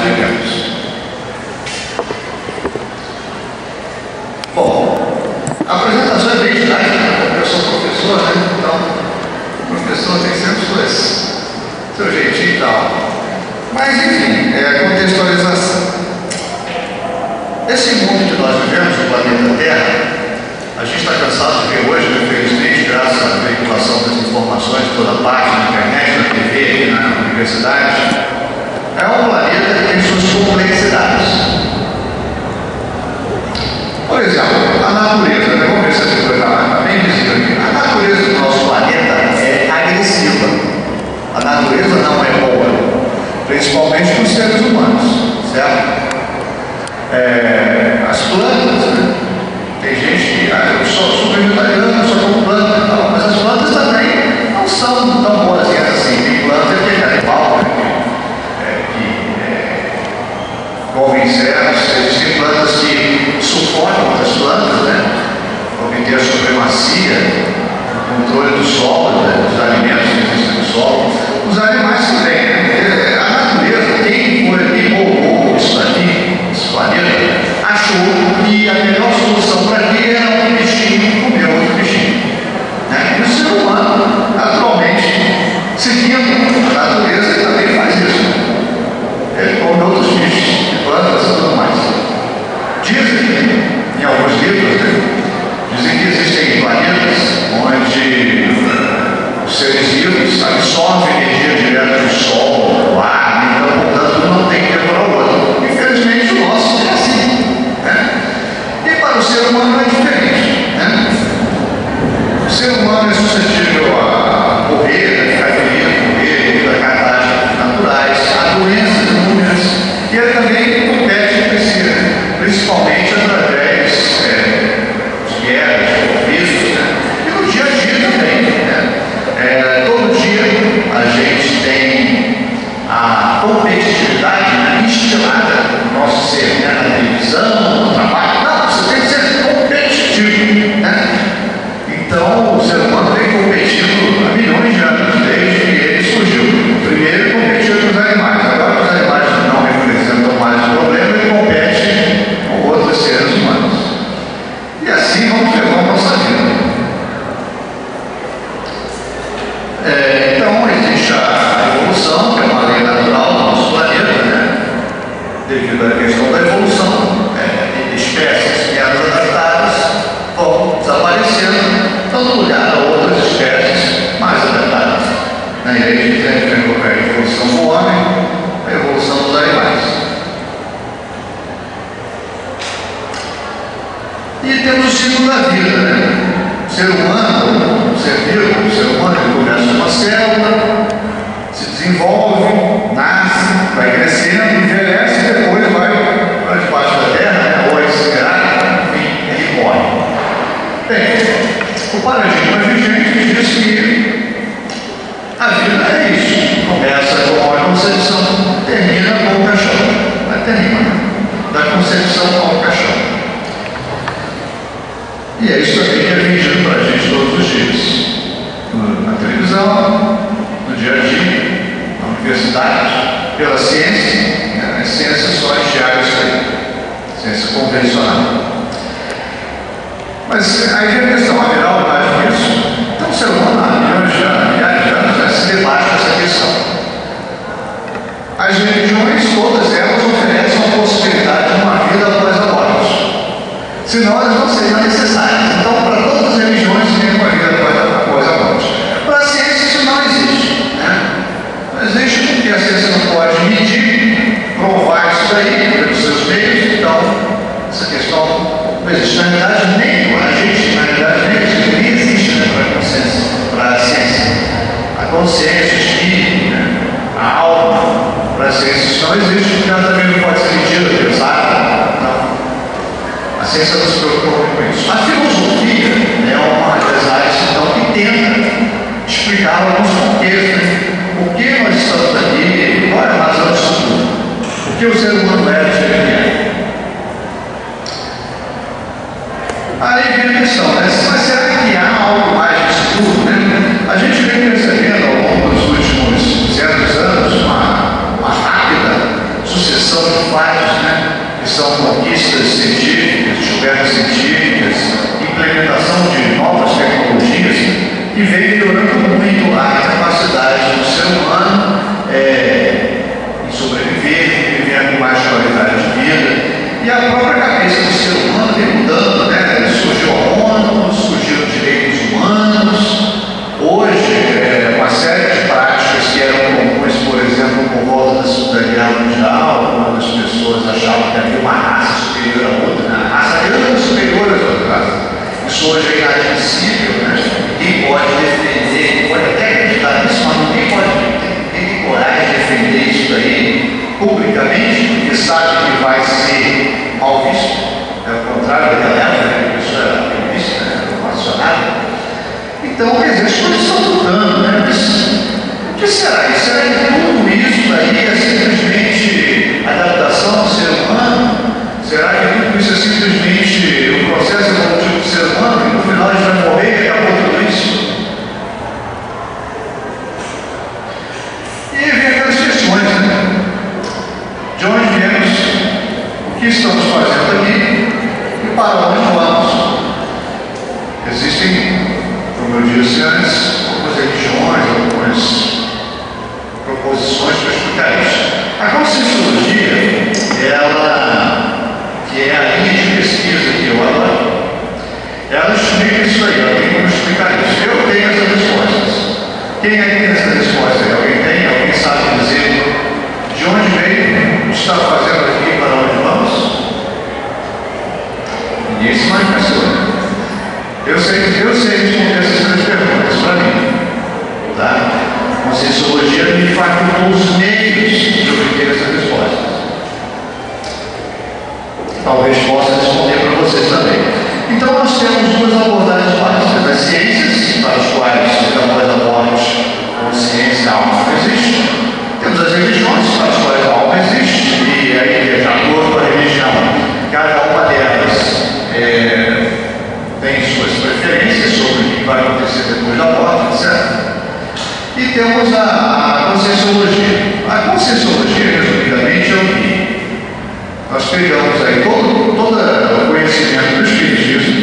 vivemos. Bom, a apresentação é bem didática, porque eu sou professor, né? Então, o professor tem sempre seu jeitinho e tal. Mas, enfim, é a contextualização. Esse mundo que nós vivemos, o planeta Terra, a gente está cansado de ver hoje, infelizmente, graças à veiculação das informações de toda parte, na internet, na TV, na universidade, é um planeta que tem suas complexidades. Por exemplo, a natureza, né? Vamos ver se essa coisa está bem visível aqui. A natureza do nosso planeta é agressiva. A natureza não é boa, principalmente para os seres humanos, certo? As plantas, né? Tem gente que, eu sou vegetariano, só como planta e tal, mas as plantas também não são tão boazinhas assim. Tem planta que é animal, né? Como insetos, existem plantas que sufocam outras plantas, né? Para obter a supremacia, o controle do solo, né? Dos alimentos que existem no solo. Os animais também, né? A natureza, quem roubou isso aqui, esse planeta, achou que a melhor solução para aqui era um bichinho comer outro bichinho, né? E o ser humano, atualmente, seguindo a natureza, ele também faz isso. Ele come outros bichos, plantas e tudo mais. Dizem, em alguns livros, né, dizem que existem planetas onde os seres vivos absorvem energia direta do sol, do ar, então, portanto, não tem que devorar o outro. Infelizmente, o nosso é assim, né? E para o ser humano é diferente, né? O ser humano é suscetível a morrer, a ficar ferido, devido a catástrofes naturais, a doenças inúmeras, e ele também compete entre si, né? Principalmente através de guerras, de conflitos, né? E no dia a dia também, né? Todo dia a gente tem a competitividade, né, instilada no nosso ser, né? Na televisão, no trabalho. Não, você tem que ser competitivo, né? Então o ser humano vem competindo há milhões de anos, desde que ele surgiu. Primeiro competiu com os animais, agora os animais não representam mais o problema, ele compete com outros seres humanos. E assim vamos levar a nossa vida. Então existe a evolução, que é uma lei natural do nosso planeta, né? Devido à questão da evolução, espécies menos adaptadas vão desaparecendo, dando lugar a outras espécies mais adaptadas. Na igreja sempre tem a evolução do homem, a evolução dos animais. E temos o ciclo da vida, né? O ser humano, o ser vivo, o ser humano, ele começa uma célula, se desenvolve, nasce, vai crescendo, envelhece e depois vai para debaixo da terra, né? Ou é desgrado, enfim, ele morre. Bem, o paradigma vigente diz que a vida é isso. Começa com a concepção, termina com o caixão. Vai terminar da concepção ao caixão. E é isso também que é vendido para a gente todos os dias. Na televisão, no dia a dia, na universidade, pela ciência, né? A ciência só enxerga isso aí. Ciência convencional. Mas aí vem a questão, haverá mais disso? Então o ser humano há milhares de anos já se debate com essa questão. As religiões, todas elas oferecem a possibilidade de uma vida após a morte. Senão elas não seriam necessárias. Então, para todas as religiões, tem uma vida após a morte. Para a ciência isso não existe, né? Não existe porque a ciência não pode medir, provar isso daí pelos seus meios. Então, essa questão não existe. Na realidade, nem existe, né, para a ciência. A consciência, o espírito, né, a alma, para a ciência isso não existe, porque ela também não pode ser medida, pensada. Não. A ciência não se preocupa com isso. A filosofia é uma das áreas então, que tenta explicar alguns porquês, né? Por que nós estamos aqui, qual é a razão disso tudo? Por que o ser humano é do jeito que é? Aí vem a questão, né? Mas será que há algo mais disso tudo, né? A gente vem percebendo ao longo dos últimos 200 anos uma rápida sucessão de fatos, né? Que são conquistas científicas, descobertas científicas, implementação de novas tecnologias, que vem melhorando muito a capacidade do ser humano em sobreviver, viver com mais qualidade de vida. E a própria cabeça do ser humano vem mudando, né? Surgiu a ONU, surgiram direitos humanos. Hoje, uma série de práticas que eram comuns, por exemplo, por volta da Guerra Mundial, quando as pessoas achavam que havia uma raça superior à outra, né? A raça era superior às outras raças. Isso hoje é inadmissível, né? Ninguém pode defender, pode até acreditar nisso, mas ninguém tem coragem de defender isso daí publicamente, porque sabe que vai ser mal visto. É o contrário da galera, que isso era bem visto, né? Relacionado. Então, quer dizer, as coisas estão mudando, né? Mas o que será isso? Será que tudo isso daí é simplesmente adaptação do ser humano? Será que tudo isso é simplesmente o processo evolutivo do ser humano e no final a gente vai morrer e acabou tudo isso? E vem aquelas questões, né? De onde viemos, o que estamos fazendo aqui e para onde vamos? Existem, como eu disse antes, algumas religiões, algumas proposições para explicar isso. A Conscienciologia, que é a linha de pesquisa que eu adoro, ela explica isso aí, ela tem como explicar isso. Eu tenho essas respostas. Quem é que tem essa resposta? Alguém tem? Alguém sabe dizer de onde veio, o que está fazendo aqui, para onde vamos? Ninguém se manifestou, né? Eu sei responder essas três perguntas para mim. Tá? A Conscienciologia me facultou os meios de obter essas respostas. Talvez possa responder para vocês também. Então nós temos duas abordagens básicas: as ciências, para as quais, após a morte, consciência, a alma não existe. Temos as religiões, para as quais a alma existe. E aí, de acordo com a religião, cada uma delas tem suas preferências sobre o que vai acontecer depois da morte, etc. E temos a Conscienciologia. A Conscienciologia, resumidamente, é o que? Nós pegamos aí todo o conhecimento do Espiritismo,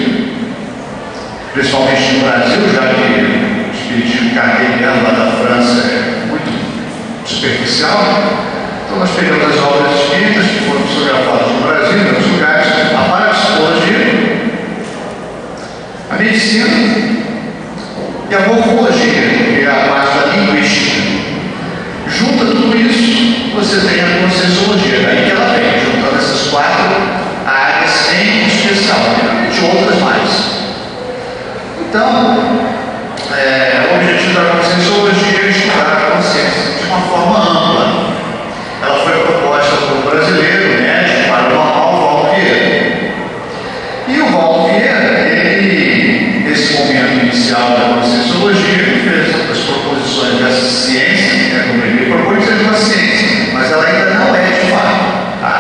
principalmente no Brasil, já que o Espiritismo cartesiano lá da França é muito superficial. Então nós pegamos as obras espíritas que foram psicografadas no Brasil, em outros lugares, a parapsicologia, a medicina e a morfologia, que é a parte da linguística. Junta tudo isso, você tem a Conscienciologia, daí que ela vem, juntando essas quatro áreas em especial, de outras mais. Então, o objetivo da Conscienciologia é estudar a consciência de uma forma ampla. Ela foi proposta por um brasileiro, médico, para o Valdo Vieira. E o Valdo Vieira, ele, nesse momento inicial da Conscienciologia, ele fez as proposições dessa ciência, como ele propõe que seja uma ciência, mas ela ainda não é de fato. Tá?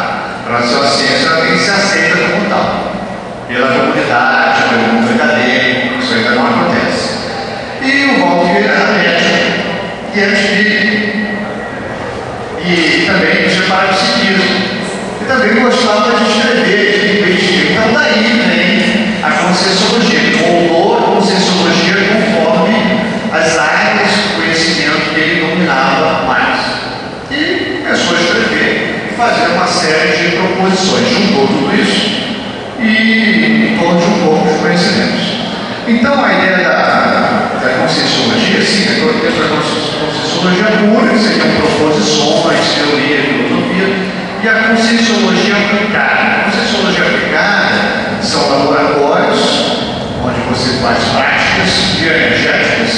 Para ser uma ciência, ela tem que ser aceita como tal, pela comunidade, pelo mundo acadêmico, isso ainda não acontece. E o Valdo Vieira era médico, e era espírita, e também tinha parapsiquismo, e também gostava de escrever, de investir. Então daí vem a Conscienciologia, ele moldou a Conscienciologia conforme as áreas de conhecimento que ele dominava mais. E começou a escrever e fazer uma série de proposições, juntou tudo isso e em torno de um pouco de conhecimentos. Então a ideia da Conscienciologia, sim, é a Conscienciologia pura, que seriam proposições, teoria, filosofia, e a Conscienciologia aplicada. A Conscienciologia aplicada são laboratórios onde você faz práticas bioenergéticas,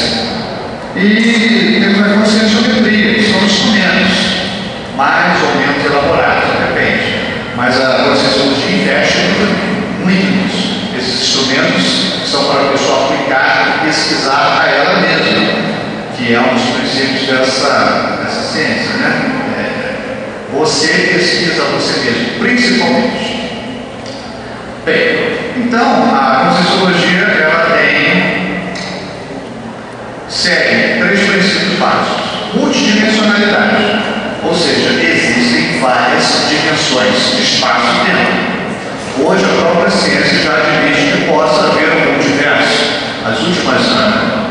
e temos a conscienciometria, que são instrumentos mais ou menos elaborados, depende. Mas a Conscienciologia investe muito nisso. Esses instrumentos são para a pessoa aplicar e pesquisar a ela mesma, que é um dos princípios dessa ciência, né? Você pesquisa você mesmo, principalmente. Bem, então a Conscienciologia ela segue três princípios básicos: multidimensionalidade, ou seja, existem várias dimensões de espaço e tempo. Hoje a própria ciência já admite que possa haver um multiverso. As últimas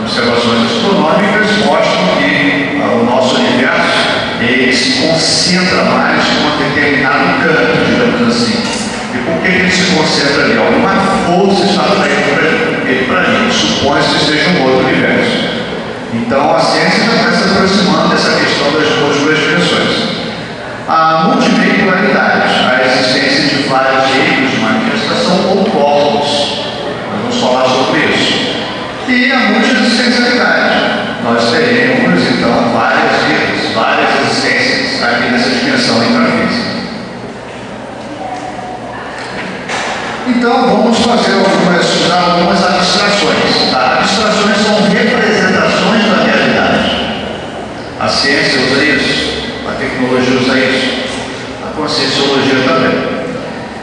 observações astronômicas mostram que o nosso universo ele se concentra mais em um determinado canto, digamos assim. E por que ele se concentra ali? Alguma força está atraindo ele para ali. Supõe-se que seja um outro universo. Então a ciência já está se aproximando dessa questão das duas dimensões. A multiveicularidade, a existência de vários veículos de manifestação ou corpos. Nós vamos falar sobre isso. E a multiexistencialidade. Nós teremos, então, várias vidas, várias existências aqui nessa dimensão intrafísica. Então, vamos fazer algumas abstrações. Tá? Abstrações são representações da realidade. A ciência usa isso, a tecnologia usa isso, a conscienciologia também.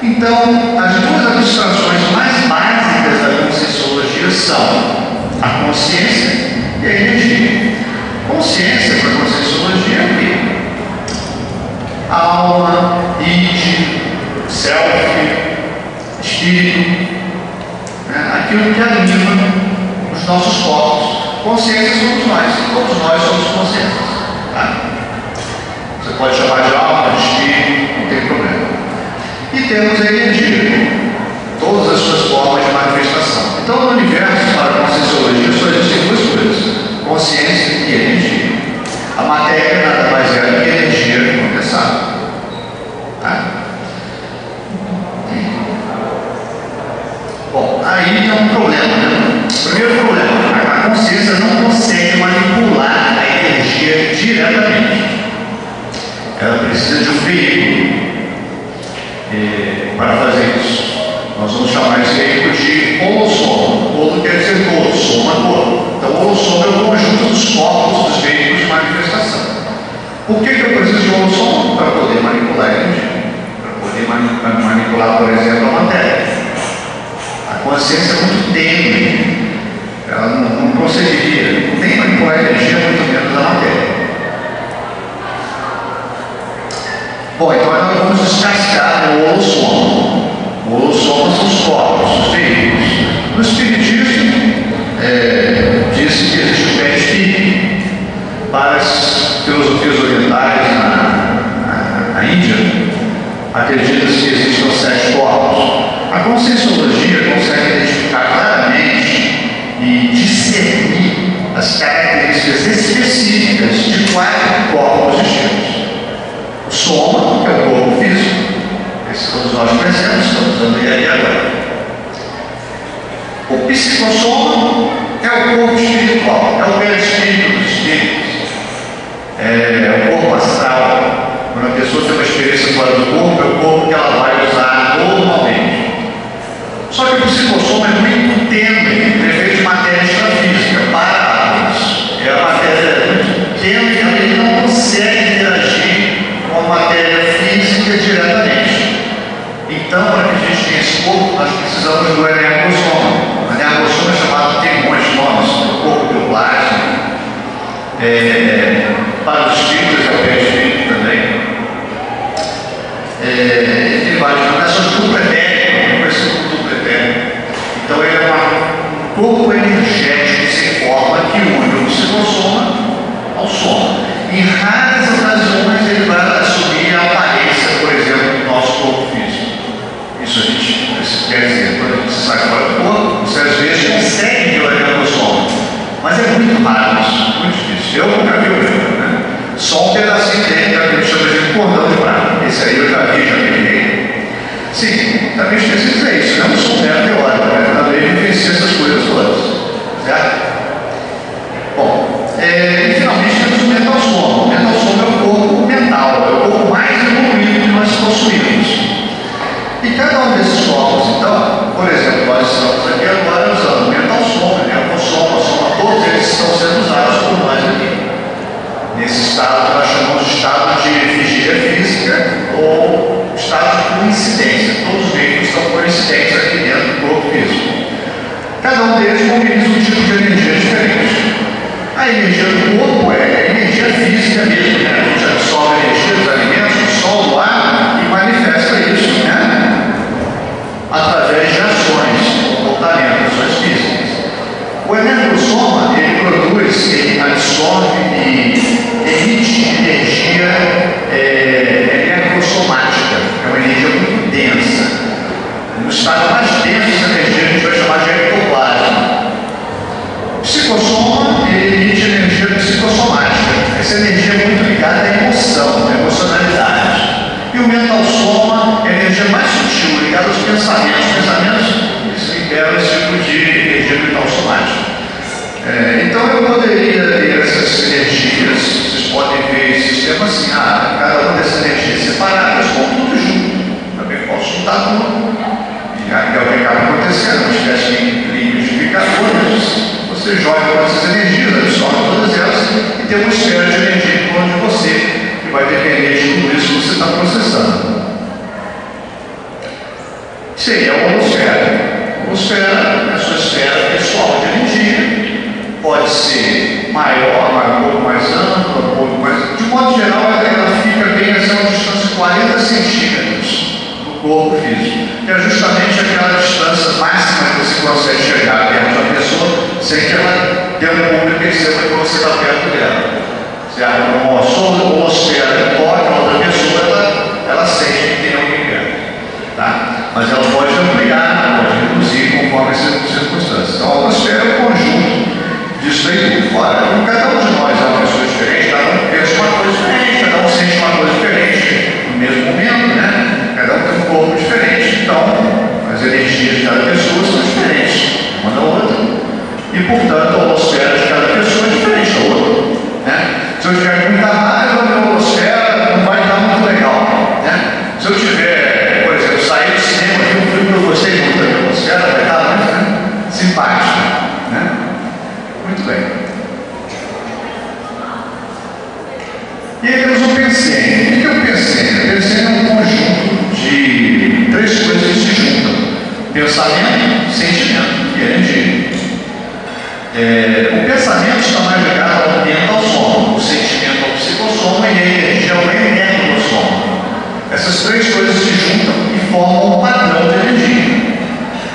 Então, as duas abstrações mais básicas da conscienciologia são a consciência e a energia. Consciência para a conscienciologia é o quê? Alma, id, self, espírito, né? Aquilo que anima os nossos corpos. Consciência somos nós, todos nós somos consciências. Tá? Você pode chamar de alma, de espírito, não tem problema. E temos a energia, todas as suas formas de manifestação. Então, no universo, para a conscienciologia, só existem duas coisas: consciência e energia. A matéria nada mais é do que energia condensada. Tá? Bom, aí tem um problema, né? Primeiro problema: a consciência não consegue manipular a energia diretamente. Ela precisa de um veículo para fazer isso. Nós vamos chamar esse veículo de holossoma. Holo quer dizer todo, soma todo. Então, o holossoma é o conjunto dos corpos dos veículos de manifestação. Por que eu preciso de holossoma? Para poder manipular a energia. Para poder manipular, por exemplo, a matéria. A consciência é muito tênue. Ela não conseguiria nem manipular a energia, muito menos a matéria. Bom, então nós vamos descascar o holossoma. O holossoma são os corpos, os veículos. No Espiritismo, diz que existe o perispírito. Para as filosofias orientais na Índia, acredita-se que existam 7 corpos. A conscienciologia consegue identificar claramente e discernir as características específicas de 4 corpos distintos. O soma, que é o corpo físico, esse todos nós conhecemos, estamos usando ele agora. O psicossoma é o corpo espiritual, é o perispírito dos espíritos, é o corpo astral. Quando a pessoa tem uma experiência fora do corpo, é o corpo que ela vai usar normalmente. Só que o psicossoma é muito tênue, no efeito de matéria extrafísica, para árvores. É a matéria muito tênue, ele não consegue interagir com a matéria física diretamente. Então, para que a gente tenha esse corpo, nós precisamos do energossoma. O energossoma é chamado, tem um monte de nomes, o corpo do plasma. Para os espíritos é o perispírito também. Tem várias nomeações, duplo etérico, conhecido como duplo etérico. Então, ele é um corpo energético que se forma que une o psicossoma ao soma. Em raras ocasiões, ele vai assumir a aparência, por exemplo, do nosso corpo físico. Isso quer dizer, quando a gente sai fora do corpo, você às vezes consegue ver o energossoma, mas é muito raro isso, muito difícil. Eu nunca vi o mesmo, né? Só um pedacinho dele, que a gente chama de cordão de prata. Esse aí eu já peguei. Sim, também esqueci de dizer isso, não sou mero teórico, né? Também vivenciei essas coisas todas, certo? Bom, e finalmente temos o mental soma. O mental soma é o corpo mental, é o corpo mais evoluído que nós possuímos. E cada um desses corpos, então, por exemplo, nós estamos aqui agora usando o mental soma, o soma, todos eles estão sendo usados por nós aqui. Nesse estado que nós chamamos de estado de vigília física ou estado de coincidência. Todos os veículos são coincidentes aqui dentro do corpo físico. Cada um deles mobiliza um tipo de energia diferente. A energia do corpo é a energia física mesmo, né? A gente absorve a energia dos alimentos, do sol, do ar e manifesta para os pensamentos. Os pensamentos liberam esse tipo de energia mental somática. Então eu poderia ter essas energias, vocês podem ver esse sistema assim, cada uma dessas energias separadas, com tudo junto. Também posso juntar tudo. E é o que acaba acontecendo, uma espécie de liquidificadores. Você joga com essas energias, absorve todas elas e tem uma esfera de energia em torno de você, que vai depender de tudo isso que você está processando. Seria a holosfera. A holosfera é a sua esfera pessoal de energia. Pode ser maior, um pouco mais ampla, um pouco mais... De modo geral, ela fica bem a uma distância de 40 centímetros do corpo físico, que é justamente aquela distância máxima que você consegue chegar perto da pessoa sem que ela dê um pouco e perceba que você está perto dela. Certo? Uma holosfera toca a outra pessoa, ela sente que tem alguém perto. Tá? Mas ela pode ampliar, pode reduzir conforme as circunstâncias. Então a holosfera é um conjunto disso aí tudo. Ora, cada um de nós é uma pessoa diferente, cada um pensa uma coisa diferente, cada um sente uma coisa diferente no mesmo momento, né? Cada um tem um corpo diferente, então as energias de cada pessoa são diferentes uma da outra. E, portanto, a holosfera de cada pessoa é diferente da outra. Né? Se eu tiver muita raiva, a minha holosfera não vai estar muito legal. Né? Se eu tiver, por exemplo, sair do cinema, vi um filme que eu gostei muito da minha holosfera, vai estar muito simpática. Né? Muito bem. E aí temos o pensênio. O que é o pensênio? O pensênio é um conjunto de três coisas que se juntam: pensamento, sentimento e energia. O pensamento está mais ligado ao mental soma, o sentimento ao psicossoma e a energia ao energossoma. Essas três coisas se juntam e formam um padrão de energia.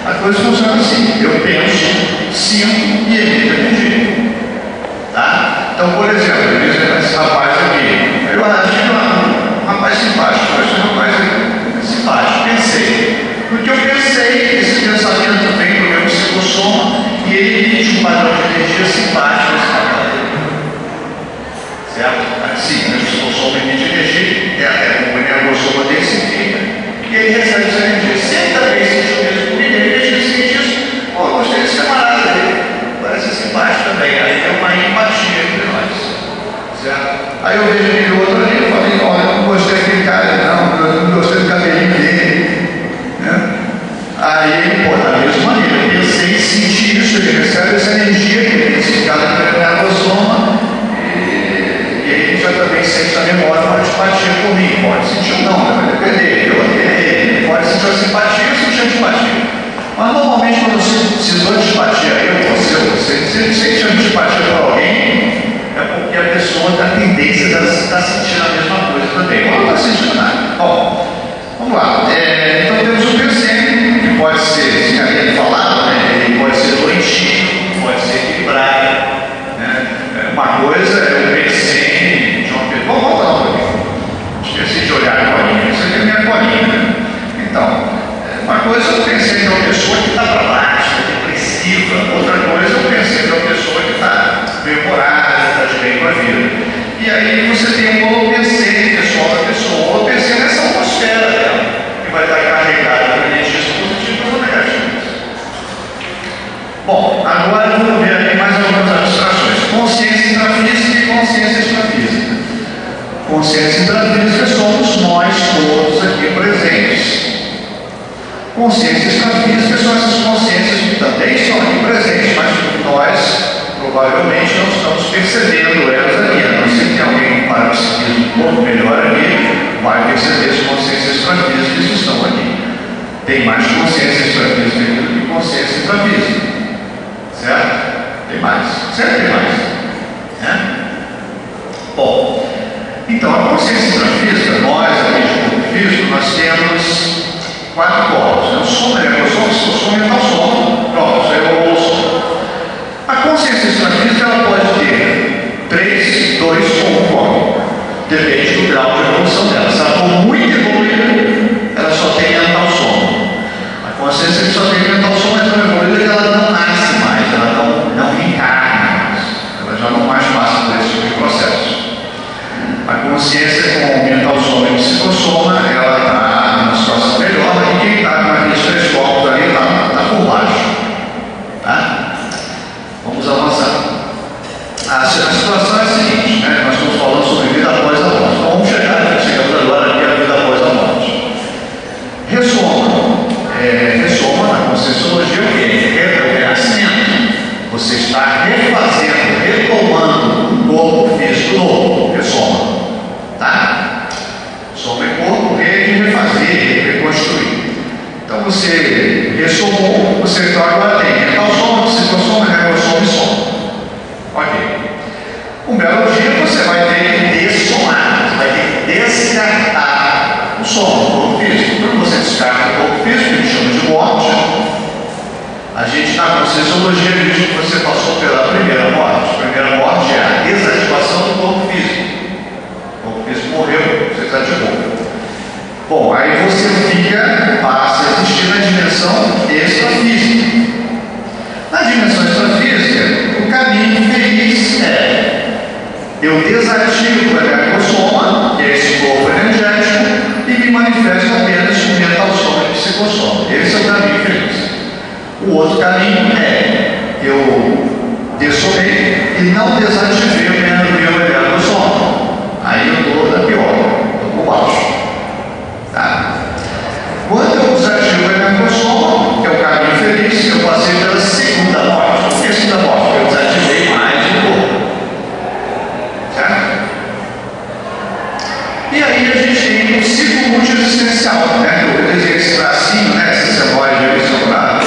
A coisa funciona assim: eu penso, sinto e emito energia. Tá? Então, por exemplo, eu disse esse rapaz aqui, eu achei um rapaz simpático, eu achei um rapaz simpático, pensei. Porque eu pensei, esse pensamento vem do meu psicossoma e ele emite um padrão de energia simpático nesse papel dele. Certo? Assim, meu psicossoma emite energia, o energossoma dele se fica e ele recebe essa energia. Se ele também sentiu o mesmo comigo, ele deixa de sentir isso. Pô, eu gostei desse camarada dele, parece simpático também. Aí tem uma empatia entre nós. Certo? Aí eu vejo aquele outro ali e falei: olha, eu não gostei daquele cara, não, eu não gostei do cabelinho dele. Né? Aí, da mesma maneira, eu pensei em sentir isso, ele recebe essa energia que ele se cada energossoma e ele já também sente a memória uma antipatia por mim. Pode sentir ou não, vai depender. Ele pode sentir a simpatia ou sentir a antipatia. Mas normalmente, quando você precisou de antipatia, você sente antipatia por alguém, é porque a pessoa tem a tendência de estar sentindo a mesma coisa também. Ou não está sentindo nada. Bom, vamos lá. Então temos o pensênio, que pode ser, se havia falado, né? Ele pode ser doentio, pode ser equilibrado. Né? Uma coisa é o pensênio de uma pessoa. Vamos voltar um pouquinho. Esqueci de olhar a colinha. Isso aqui é a minha colinha. Né? Então, uma coisa é o pensênio de uma pessoa que está para baixo, depressiva. Outra coisa é o pensênio de uma pessoa que está bem-humorada, que está de bem com a vida. E aí você tem um holopensênio pessoal da pessoa. O holopensênio é essa atmosfera dela, que vai estar carregada de energias positivas ou negativas. Bom, agora vamos ver aqui mais algumas abstrações: consciência intrafísica e consciência extrafísica. Consciência intrafísica somos nós todos aqui presentes. Consciência extrafísica são essas consciências que também estão aqui presentes, mas nós provavelmente não estamos percebendo elas ali. A não ser que alguém para o psiquismo um pouco melhor ali, vai perceber as consciências extrafísicas que estão aqui. Tem mais consciência extrafísica aqui do que consciência intrafísica. Certo? Tem mais. Sempre tem mais. Né? Bom, então a consciência intrafísica, nós aqui de corpo físico, nós temos 4 corpos. Eu sou mental soma. Pronto, isso aí é o ouço. A consciência extrafísica ela pode ter 3, 2 ou 1 corpo. Depende do grau de evolução dela. Se ela for muito evoluída, ela só tem mental soma. A consciência que só tem mental soma é tão evoluída que ela não nasce mais, ela não reencarna mais. dessomou, você então agora tem mental soma, psicossoma, regrossoma e soma. Ok. Um belo dia você vai ter que dessomar, você vai ter que descartar o soma, o corpo físico. Quando você descarta o corpo físico, a gente chama de morte. A gente na Conscienciologia diz que você passou pela primeira morte. A primeira morte é a desativação do corpo físico. O corpo físico morreu, você desativou. Bom, aí você passa a existir na dimensão extrafísica. Na dimensão extrafísica, o caminho feliz é: eu desativo o energossoma, que é esse corpo energético, e me manifesto apenas com mental soma e psicossoma. Esse é o caminho feliz. O outro caminho é: eu dessomei e não desativei o meu energossoma. Aí eu estou da pior, estou por baixo. Tá? Quando eu desativo o energossoma, que é o caminho feliz, eu passei pela segunda morte. Por que a segunda morte? Porque eu desativei mais o corpo. Certo? E aí a gente tem um ciclo multiexistencial, né? Eu desenhei esse tracinho, né? Essa semana de eleição para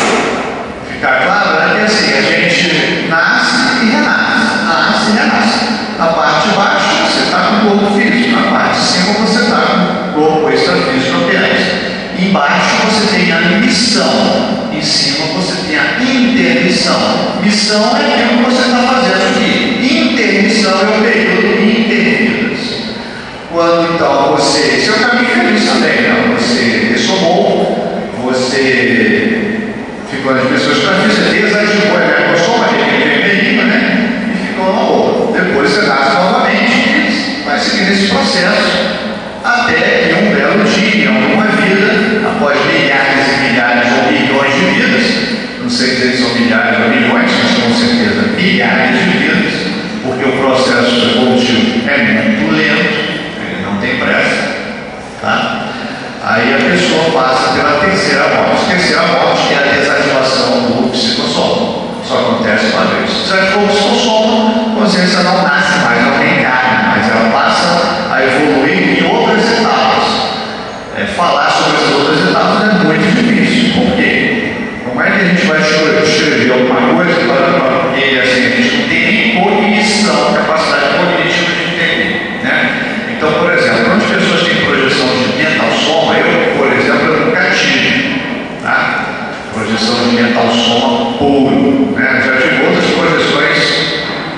ficar claro, né? Que assim, a gente nasce e renasce. Nasce e renasce. Na parte de baixo você está com o corpo físico, na parte de cima você está com o corpo extrafísico apenas. Embaixo você tem a missão, em cima você tem a intermissão. Missão é aquilo que você está fazendo aqui. Intermissão é o período intervidas. Quando então você, esse é o caminho feliz também, né? Você dessomou, você ficou nas pessoas extrafísicas, desativou a energossoma, aquele vermelhinho, né? E ficou na boa. Depois você nasce novamente e vai seguir esse processo até que um belo dia, uma vida, após milhares e milhares ou milhões de vidas, não sei dizer se são milhares ou milhões, mas com certeza milhares de vidas, porque o processo evolutivo é muito lento, ele não tem pressa, tá? Aí a pessoa passa pela terceira morte. Terceira morte é a desativação do psicossoma. Só acontece uma vez. Desativou o psicossoma, a consciência não nasce mais, não tem carne, mas ela passa a evoluir em outras etapas. Falar sobre essas outras etapas é muito difícil. Por quê? Como é que a gente vai escrever alguma coisa? Porque assim, a gente não tem nem cognição, capacidade cognitiva de entender, né? Então, por exemplo, quando as pessoas têm projeção de mental soma, eu, por exemplo, eu nunca tive, tá? Projeção de mental soma puro, né? Já tive outras projeções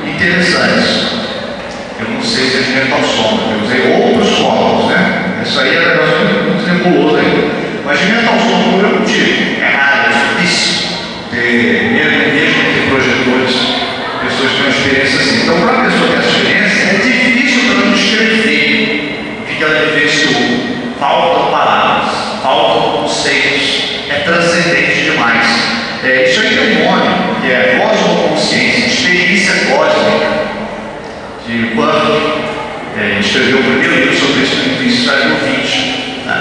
interessantes. Eu não sei se é de mental soma, eu usei outros fórmulas, né? Isso aí é um negócio muito nebuloso aí. Mas de mental soma puro eu não tive. É raro, é difícil ter, mesmo ter projetores, pessoas que têm uma experiência assim. Então, para a pessoa ter essa experiência, é difícil para não descrever o que ela vivenciou. Faltam palavras, faltam conceitos, é transcendente demais. Isso aí tem um nome, que é cosmoconsciência, experiência cósmica, de Burke. Escreveu o primeiro livro sobre isso no início do século XX. Né?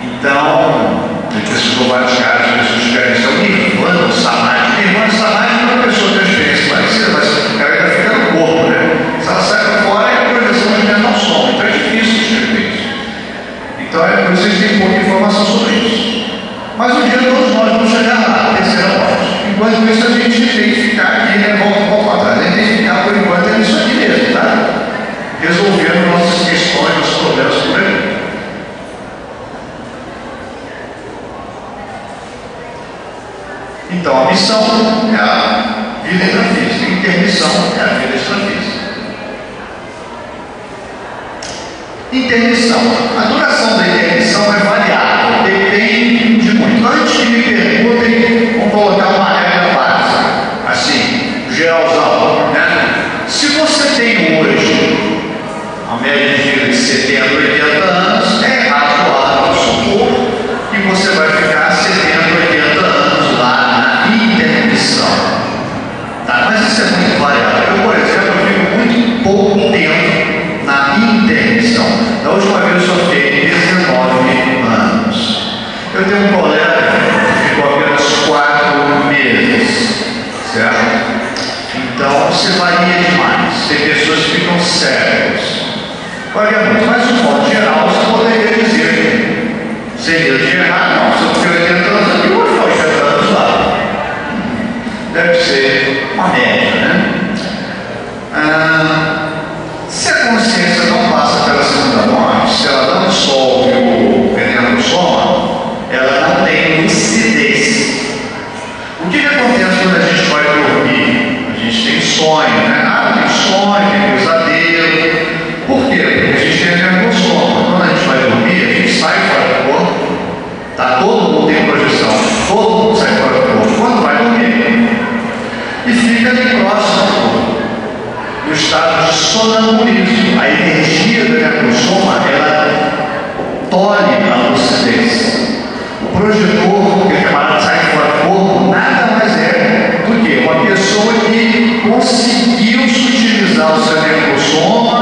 Então, ele pesquisou vários casos, as pessoas escrevem seu Nirvana, o Samadhi. Nirvana e Samadhi, quando a pessoa tem uma experiência parecida, mas o cara ainda fica no corpo, né? Se ela sai para fora, é a projeção de mental soma. Então é difícil escrever isso. Então é por isso que vocês têm pouca informação sobre isso. Mas um dia todos nós vamos chegar lá, a terceira morte. Enquanto isso, a gente tem que ficar aqui, né? Volta um pouco atrás. A gente tem que ficar por enquanto é isso aqui mesmo, tá? Resolvendo nossas questões, nossos problemas por aí. Então, a missão é a vida extrafísica, a intermissão é a vida extrafísica. Intermissão. A duração da intermissão é variável, depende de muito. Antes que me perguntem, vamos colocar uma regra básica, assim, geralzão, né? Se você tem hoje a média de vida de 70, 80 anos, é razoável supor que você vai ficar 70, 80 anos lá na intermissão. Tá? Mas isso é muito variável. Eu, por exemplo, fico muito pouco tempo na intermissão. Da última vez eu só fiquei 19 anos. Eu tenho um colega que ficou apenas 4 meses. Certo? Então, você varia demais. Tem pessoas que ficam séculos. Varia muito, mas de modo geral você poderia dizer, sem medo de errar, não, se eu tenho 80 anos aqui, eu vou ficar 80 sonambulismo. A energia do necrossoma, ela tolhe a lucidez. O projetor, que é chamado de sai fora do corpo, nada mais é do que uma pessoa que conseguiu sutilizar o seu necrossoma,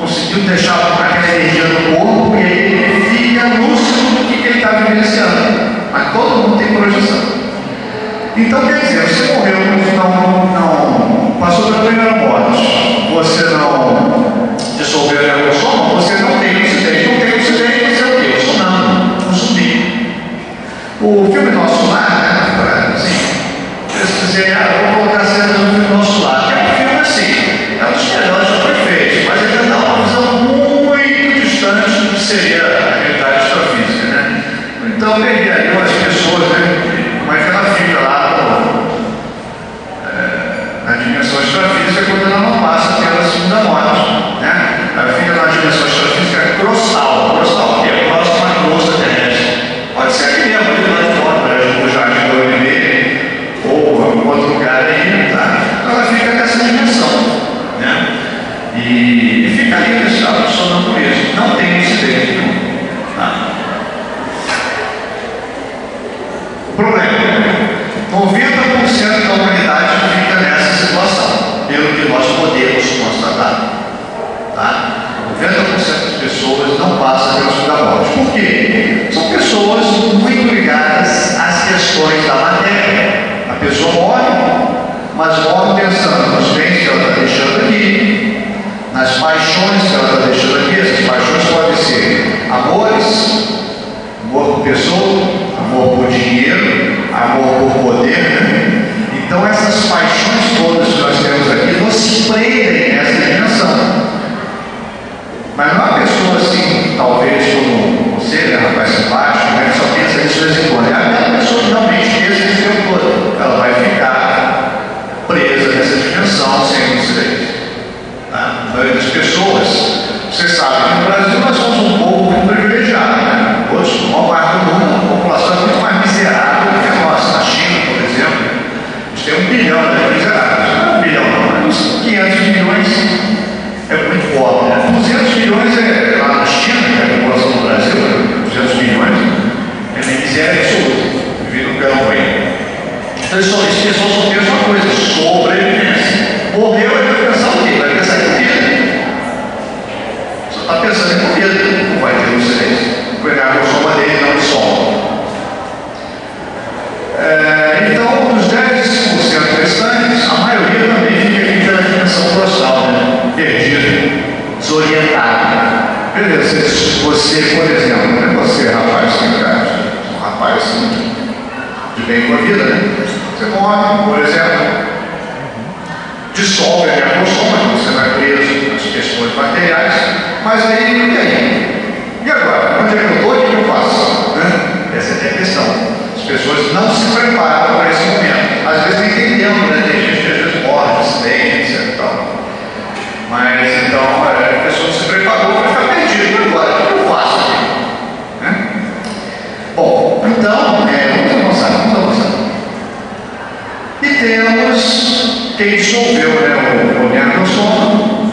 conseguiu deixar aquela energia no corpo, e aí ele fica lúcido do que ele está vivenciando. Mas todo mundo tem projeção. Então, quer dizer, você morreu, não passou pela primeira morte, você não dissolveu a necrossoma, você não tem lucidez. Não tem lucidez, você é o quê? Eu sou não, um zumbi. O filme Nosso Lar, né? Assim, se quiser, vou colocar a cena do filme Nosso Lar, que é um filme assim, é um dos melhores já foi feito, mas ele dá uma visão muito distante do que seria a realidade extrafísica, né? Então, peguei ali umas pessoas, né? Como é que ela fica lá na dimensão extrafísica quando ela não passa pela segunda morte, né? Ela fica na dimensão extrafísica crossal, que é próxima à crosta terrestre. Pode ser aqui mesmo, ali lá de fora, o jardim do OMB, ou algum outro lugar aí, tá? Então ela fica nessa dimensão, né? E fica ali nesse estado de sonambulismo. Não tem lucidez nenhum, tá? O problema: 90% da humanidade fica nessa situação, pelo que nós podemos constatar. Tá? 90% das pessoas não passam pela segunda morte. Por quê? São pessoas muito ligadas às questões da matéria. A pessoa morre, mas morre pensando nos bens que ela está deixando aqui, nas paixões que ela está deixando aqui. Essas paixões podem ser amores, amor por pessoa, amor por dinheiro, amor por poder, né? Então essas paixões todas que nós temos aqui nos prendem nessa dimensão. Mas não é uma pessoa assim, talvez como você, né, rapaz simpático, né, que só pensa nisso de vez em quando. É aquela pessoa que realmente pensa nisso o tempo todo. Ela vai ficar presa nessa dimensão sem lucidez. Tá? A maioria das pessoas, você sabe que no Brasil nós somos um povo privilegiado, né? Hoje, a maior parte do mundo, a população é muito mais miserável do que a nossa. Na China, por exemplo, a gente tem 1 bilhão de miseráveis. Não é 1 bilhão, não, mas 500 milhões é muito pobre, né? 200 milhões é lá na China, que é a população do Brasil, 200 milhões, é nem miséria absoluta, vive no campo aí. Então, esse pessoal só pensa uma coisa: sobrevivência. Morreu, ele vai pensar o quê? Vai pensar em comida. Só está pensando em comida, não vai ter lucidez. Pegar a soma dele, não o som. Então, dos 10% restantes, a maioria também fica aqui pela dimensão crossal, né? Perdido, desorientado. Beleza, você, por exemplo, não é você, rapaz, um rapaz assim, de bem com a vida, né? Você morre, por exemplo, dissolve a necrossoma, você vai preso nas questões materiais, mas aí, e aí? E agora? Onde é que eu estou? O que eu faço? Né? Essa é a questão. As pessoas não se preparam para esse momento. Às vezes não entendemos, né? Tem gente que às vezes morre, acidente, etc. Mas então a pessoa não se preparou para ficar perdida. E agora? O que eu faço aqui? Né? Bom, então, vamos avançar. E temos quem dissolveu, né, o necrossoma,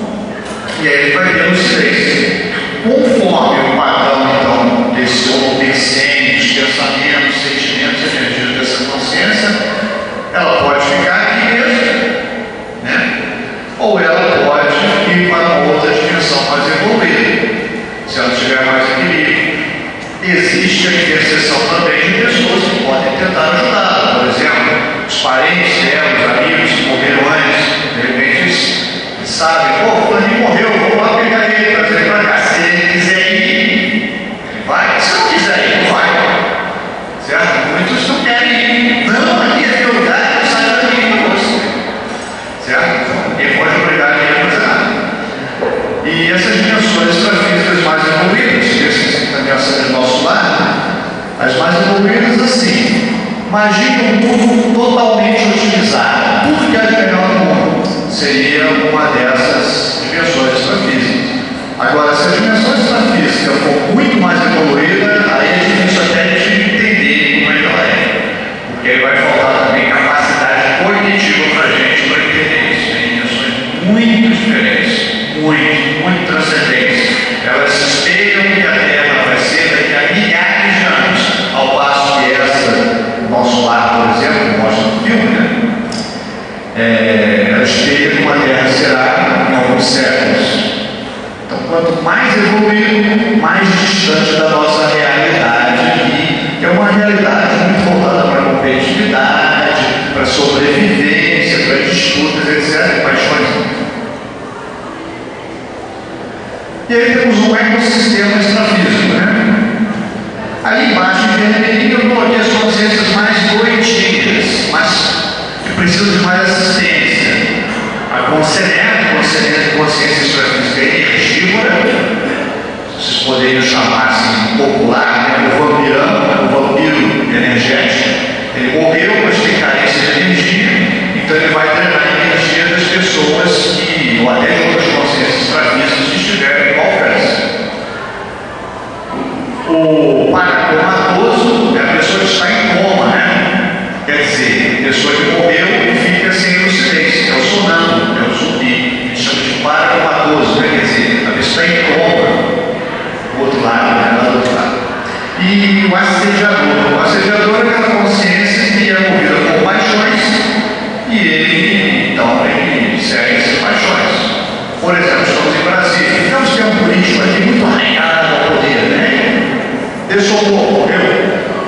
e aí ele vai ter lucidez. Conforme o padrão, então, desse obedecente, dos pensamentos, sentimentos, energias dessa consciência, ela pode ficar aqui mesmo, né? Ou ela pode ir para uma outra dimensão mais evoluída, se ela tiver mais equilíbrio. Existe a interseção também de pessoas que podem tentar ajudar. Por exemplo, os parentes dela, os amigos que morreram antes, de repente eles sabem: pô, o Fulaninho morreu, vou lá pegar ele, trazer ele para cá. Se ele quiser ir, ele vai. Se não quiser ir, não vai. Certo? Muitos não querem ir. Não, aqui é meu lugar, eu saio daqui com você. Certo? Então, ninguém pode obrigar ninguém a fazer nada. E essas dimensões extrafísicas mais evoluídas, que assim, também a série do Nosso Lar, as mais evoluídas assim. Imagine um mundo totalmente otimizado, tudo que é de melhor no mundo seria uma dessas dimensões extrafísicas. Agora, se a dimensão extrafísica for muito mais evoluída, aí é difícil até de entender como é que ela é, porque aí vai faltar também capacidade cognitiva para a gente para entender isso. Tem dimensões muito diferentes. sistema extrafísico, né? Ali embaixo, em vermelhinho, eu coloquei as consciências mais doentias, mas que precisam de mais assistência. A consciência extrafísica energivora, vocês poderiam chamar assim, popular, né? O vampiro energético. Ele morreu, mas tem carência de energia, então ele vai drenar a energia das pessoas que, ou até de outras consciências extrafísicas que estiverem ao alcance. O paracomatoso é a pessoa que está em coma, né? Quer dizer, a pessoa que morreu e fica sem lucidez, é o sonâmbulo, é o zumbi. A gente chama de paracomatoso, né? Quer dizer, a pessoa está em coma. Do outro lado, né? Lá do outro lado. E o assediador. O assediador é aquela consciência que é movida por paixões e ele, então, ele segue essas paixões. Por exemplo, estamos em Brasília. Temos que ter um político aqui muito arraigado ao poder, né? Deixou morreu,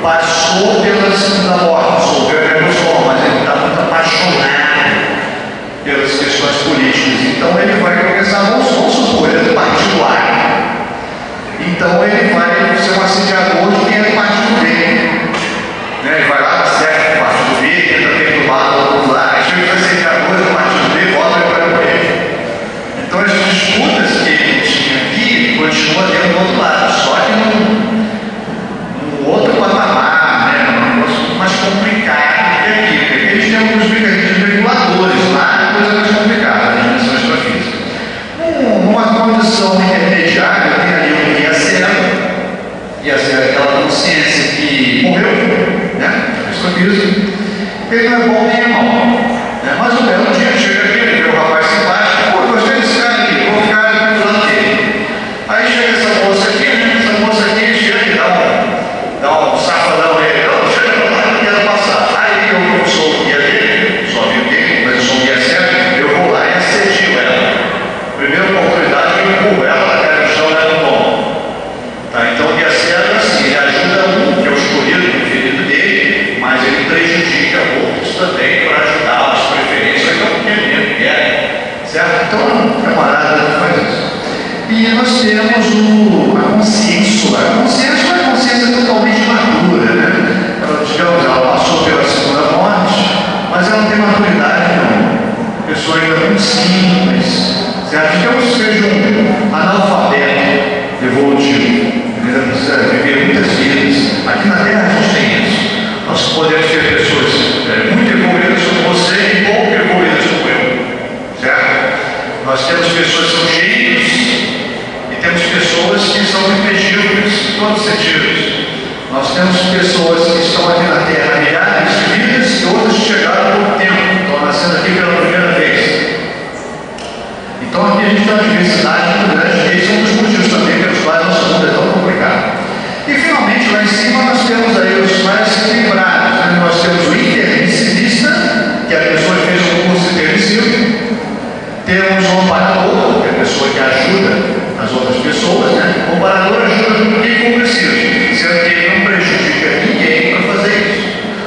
passou pela segunda morte, resolveu a revolução, mas ele está muito apaixonado pelas questões políticas. Então ele vai começar, vamos supor, ele é do partido A. Então ele vai ser um assediador de quem é do partido B. Né? Ele vai lá, certo, o partido B, tenta perturbar o outro lado, aí chega o assediador do partido B, volta para o B. Então as disputas que ele tinha aqui continuam dentro do outro lado, só que num outro patamar, né? Um negócio mais complicado que aqui. Porque aqui eles têm alguns mecanismos reguladores lá, coisa mais complicada, a dimensão extrafísica. Numa condição intermediária, tem ali o Iacera. Iacera é aquela consciência que morreu, né? Extrafísico. Ele não é bom nem é mau. Né? Mas um belo dia chega aqui, ele vê o rapaz simpático, pô, gostei desse cara aqui, vou ficar do lado dele. Aí chega essa moça aqui, né? Essa moça aqui chega e dá um safadão nele, não, chega pra lá, não quero passar. Aí eu sou o guia dele, sou amigo dele, mas eu sou o guia certo, eu vou lá e assedio ela. Primeira oportunidade, eu empurro ela, ela cai no chão, ela não toma. Tá? Então o guia certo é assim, ele ajuda um, que é o escolhido, o preferido dele, mas ele prejudica outros também para ajudá-los, de preferência, que é o que ele quer. Certo? Então, camarada, faz isso. E nós temos a consciência. A consciência é uma consciência totalmente madura, né? Ela, digamos, ela passou pela segunda morte, mas ela não tem maturidade, não. A pessoa ainda é muito simples. Certo? Digamos que seja um analfabeto evolutivo. Ele ainda precisa viver muitas vidas. Aqui na Terra a gente tem isso. Nós podemos ter pessoas muito evoluídas como você e pouco evoluídas como eu. Certo? Nós temos pessoas que são gênios. E temos pessoas que são medíocres em todos os sentidos. Nós temos pessoas que estão aqui na Terra milhares de vidas e outras que chegaram há pouco tempo, estão nascendo aqui pela primeira vez. Então aqui a gente tem uma diversidade muito grande e esse é um dos motivos também pelos quais nosso mundo é tão complicado. E finalmente lá em cima nós temos aí os mais equilibrados. Né? Nós temos o intermissivista, que é a pessoa que fez um curso intermissivo. Temos o amparador, que é a pessoa que ajuda as outras pessoas, né? O amparador ajuda quem for preciso, sendo que ele não prejudica ninguém para fazer isso.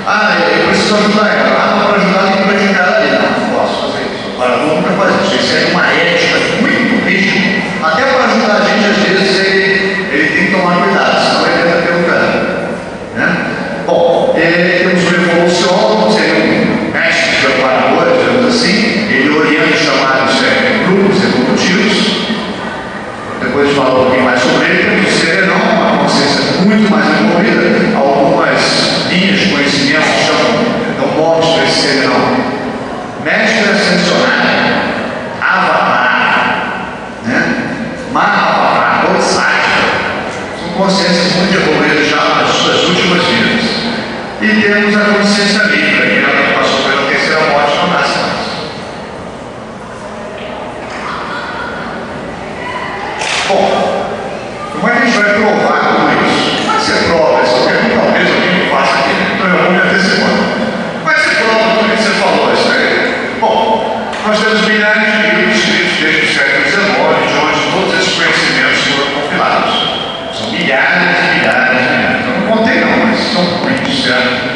Ah, eu preciso ajudar ela. Ah, não, para ajudar tem que prejudicar ela. Não posso fazer isso. O amparador nunca faz isso. Isso é uma ética muito rígida. Até para ajudar a gente, às vezes, ele tem que tomar cuidado, senão ele tenta ter um cara. Né? Bom, temos o evolução, seria um mestre de amparador, digamos assim. Ele orienta os chamados grupos evolutivos. Depois falo um pouquinho mais sobre ele, porque o ser não é uma consciência muito mais evoluída. Algumas linhas de conhecimento dão nomes para esse ser não. Mestre ascensionado, Avatar, né? Mahavatar, Bodhisattva, são consciências muito evoluídas já nas suas últimas vidas. E temos a consciência livre, que ela que passou pela terceira morte, não nasce mais. Bom, como é que a gente vai provar tudo isso? Como é que você prova isso? Porque talvez alguém me faça aqui, então eu vou me antecipando. Como é que você prova tudo que você falou isso aí? Bom, nós temos milhares de livros escritos desde o século XIX, de onde todos esses conhecimentos foram compilados. São milhares e milhares e milhares. Eu não contei não, mas são muitos, certo?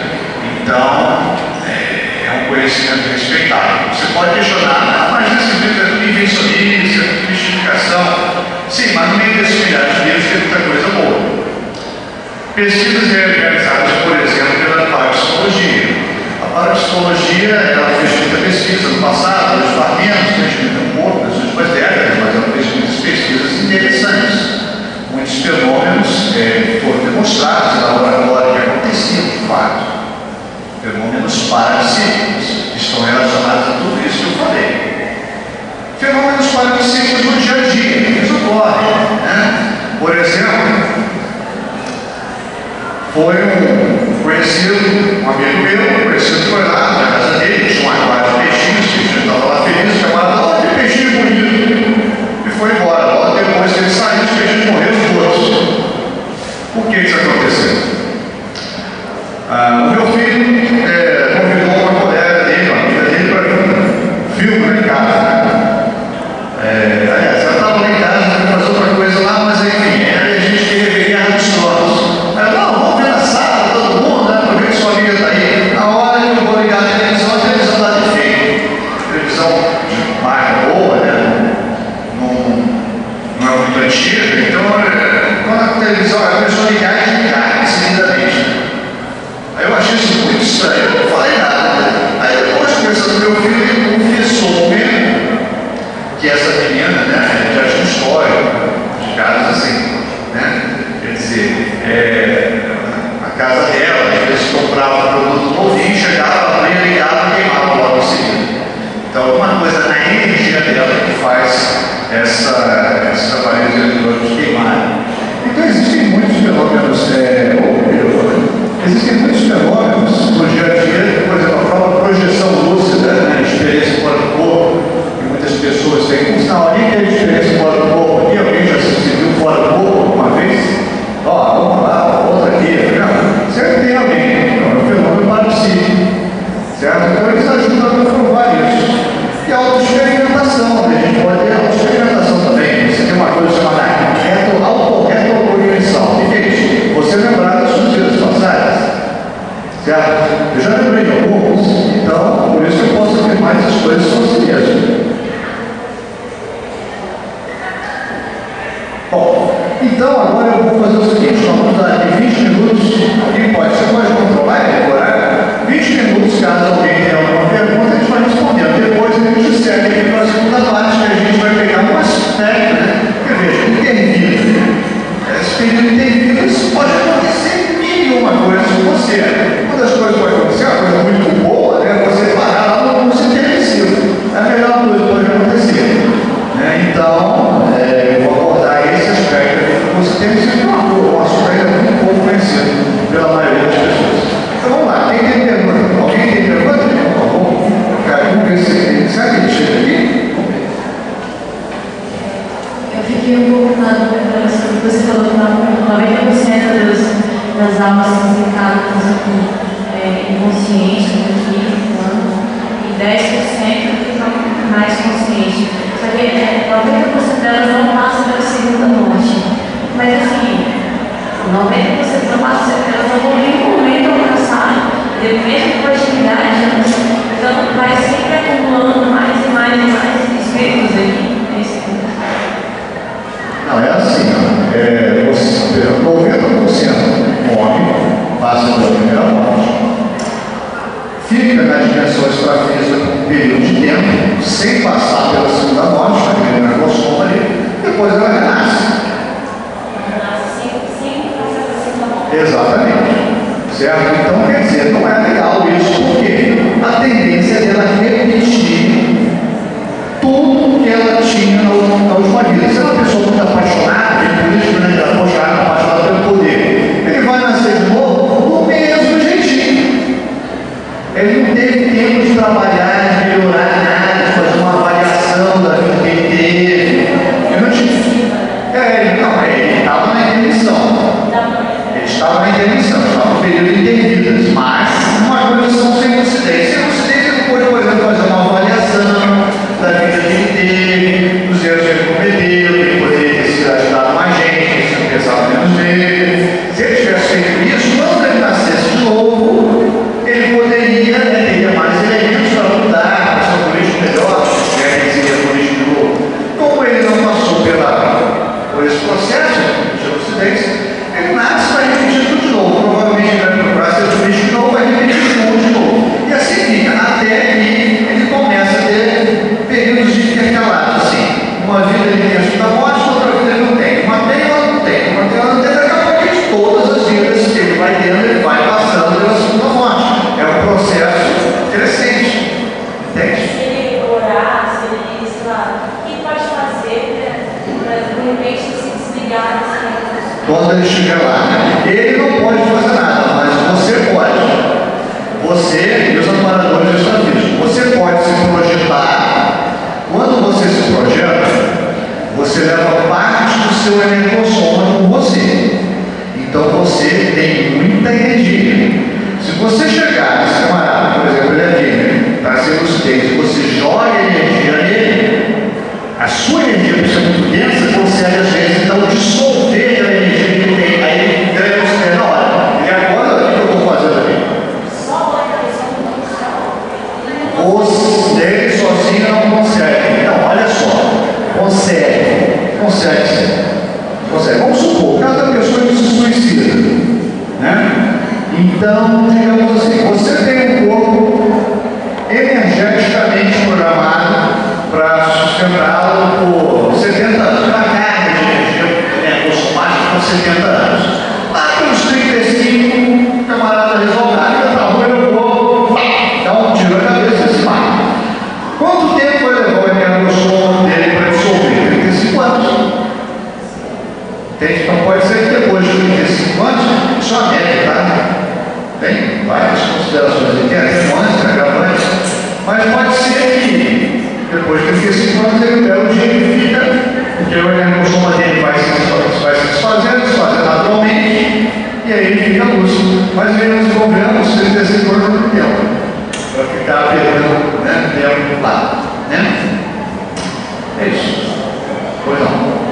Então, Pesquisas realizadas, por exemplo, pela parapsicologia. A parapsicologia, ela fez muita pesquisa no passado, nos parlamentos, fez muito pouco, nas últimas décadas, mas ela fez muitas pesquisas interessantes. Muitos fenômenos foram demonstrados em laboratório que aconteciam de fato. Fenômenos parapsíquicos, que estão relacionados a tudo isso que eu falei. Fenômenos parapsíquicos no dia a dia, que eles ocorrem, né? Por exemplo, foi um conhecido, um amigo meu, conhecido, foi lá na casa dele, tinha um aquário de peixinhos, que ele estava lá feliz, chamava, olha que peixinho bonito, e foi embora. Logo depois que ele saiu, os peixinhos morreram todos. Por que isso aconteceu? O meu filho convidou uma colega dele, uma amiga dele, para ver um filme lá em casa. Aliás, ela estava lá em casa, para fazer outra coisa lá, mas enfim, a gente queria ver Guerra dos Tronos. Ela falou, não, vamos ver na sala, todo mundo, né, para ver que sua amiga está aí. Na hora que eu vou ligar a televisão está defeito. Televisão de marca boa, né? Não é muito antiga, então quando a televisão começou a ligar, e desligar seguidamente. Aí eu achei isso muito estranho, eu não falei nada. Aí depois, conversando com meu filho, ele confessou mesmo que essa menina, né, já tinha um histórico de casos assim, né? Quer dizer, a casa dela, às vezes comprava produto novinho, chegava, abria, ligava e queimava logo em seguida. Então, alguma coisa na energia dela que faz esses aparelhos eletrônicos queimarem. Então, existem muitos fenômenos, no dia a dia, por exemplo, a própria projeção lúcida, né, a experiência fora do corpo, que muitas pessoas têm. Por sinal, ali que é a experiência fora do corpo, aqui alguém já se viu fora do corpo alguma vez? Vamos lá, outra aqui, né? Sempre tem alguém, é um fenômeno parapsíquico, certo? Então eles ajudam a comprovar isso. E a autoexperimentação, né? A gente pode ter autoexperimentação também. Você tem uma coisa chamada autorretrocognição. O que é isso? Você lembrar das suas vidas passadas, certo? Eu já lembrei de alguns, então por isso que eu posso afirmar essas coisas sobre si mesmo. Bom, então agora eu vou fazer o seguinte, nós vamos dar aqui 20 minutos, você pode controlar e decorar 20 minutos, caso alguém tenha alguma pergunta, a gente vai respondendo. Depois a gente segue aqui para a segunda parte, que a gente vai pegar um aspecto, né? Porque veja, intervida. Esse período intervida, isso pode acontecer mil uma coisa com você. Uma das coisas que pode acontecer, uma coisa muito boa, né? Você parar lá no curso intermissivo. É a melhor coisa que pode acontecer. Né? Então, eu vou abordar esse aspecto aqui do curso intermissivo, que é um assunto ainda muito pouco conhecido pela maioria das pessoas. Então vamos lá, quem tem pergunta? Alguém tem pergunta? Por favor. Vamos ver se será que ele chega aqui? Eu fiquei um pouco na dúvida sobre o que você falou que 90% das almas são desencarnadas aqui inconscientes, e 10% ficam mais conscientes. Só que 90% delas não passam pela segunda morte. Mas assim, 90% não passam, elas não vão nem no momento alcançar, mesmo com a atividade, então vai sempre acumulando mais e mais e mais espíritos aqui. Não, é assim, 90% morre, passa pela primeira morte, fica na dimensão extrafísica por um período de tempo, sem passar pela segunda morte, naquele negocinho ali, depois ela renasce. Exatamente. Certo? Então, quer dizer, não é legal isso, porque a tendência é dela repetir tudo que ela tinha na última vida. Se é uma pessoa muito apaixonada, tem político, né? Apaixonada pelo poder, ele vai nascer de novo do mesmo jeitinho. Ele não teve tempo de trabalhar, de melhorar nada, de fazer uma avaliação da vida que ele teve. Ele não tinha. Ele estava na intermissão. Ele estava na intermissão, estava no período de intervidas, mas uma condição sem coincidência. A coincidência não pode, por exemplo, fazer uma avaliação da vida que ele teve, dos erros que ele cometeu, que ele poderia ter sido ajudado mais gente, que ele pensava menos nele. Se ele tivesse feito isso, quando ele nascesse de novo, ele poderia ter mais elementos para mudar, para ser um político melhor, se ele seria político de novo. Como ele não passou por esse processo de coincidência, ele nasce para repetir tudo de Então, digamos assim, você tem um corpo energeticamente programado para sustentá-lo por 70 anos. Uma carga de energia somática por 70 anos. Lá pelos 35, o camarada resolve, entra na rua, eu vou dar um tiro na cabeça e se mata. Quanto tempo vai levar o energossomo dele para dissolver? 35 anos. Entende? Então pode ser que depois de 35 anos, isso é uma média, tá? Tem várias considerações aqui, atenuantes, agravantes, mas pode ser que depois de 35 anos ele pega o dia que fica, porque o energossomo dele vai se desfazendo naturalmente, e aí ele fica lúcido. Mas ele desenvolvendo os 35 anos do tempo, para ficar perdendo, né, tempo lá. Né? É isso. Pois não.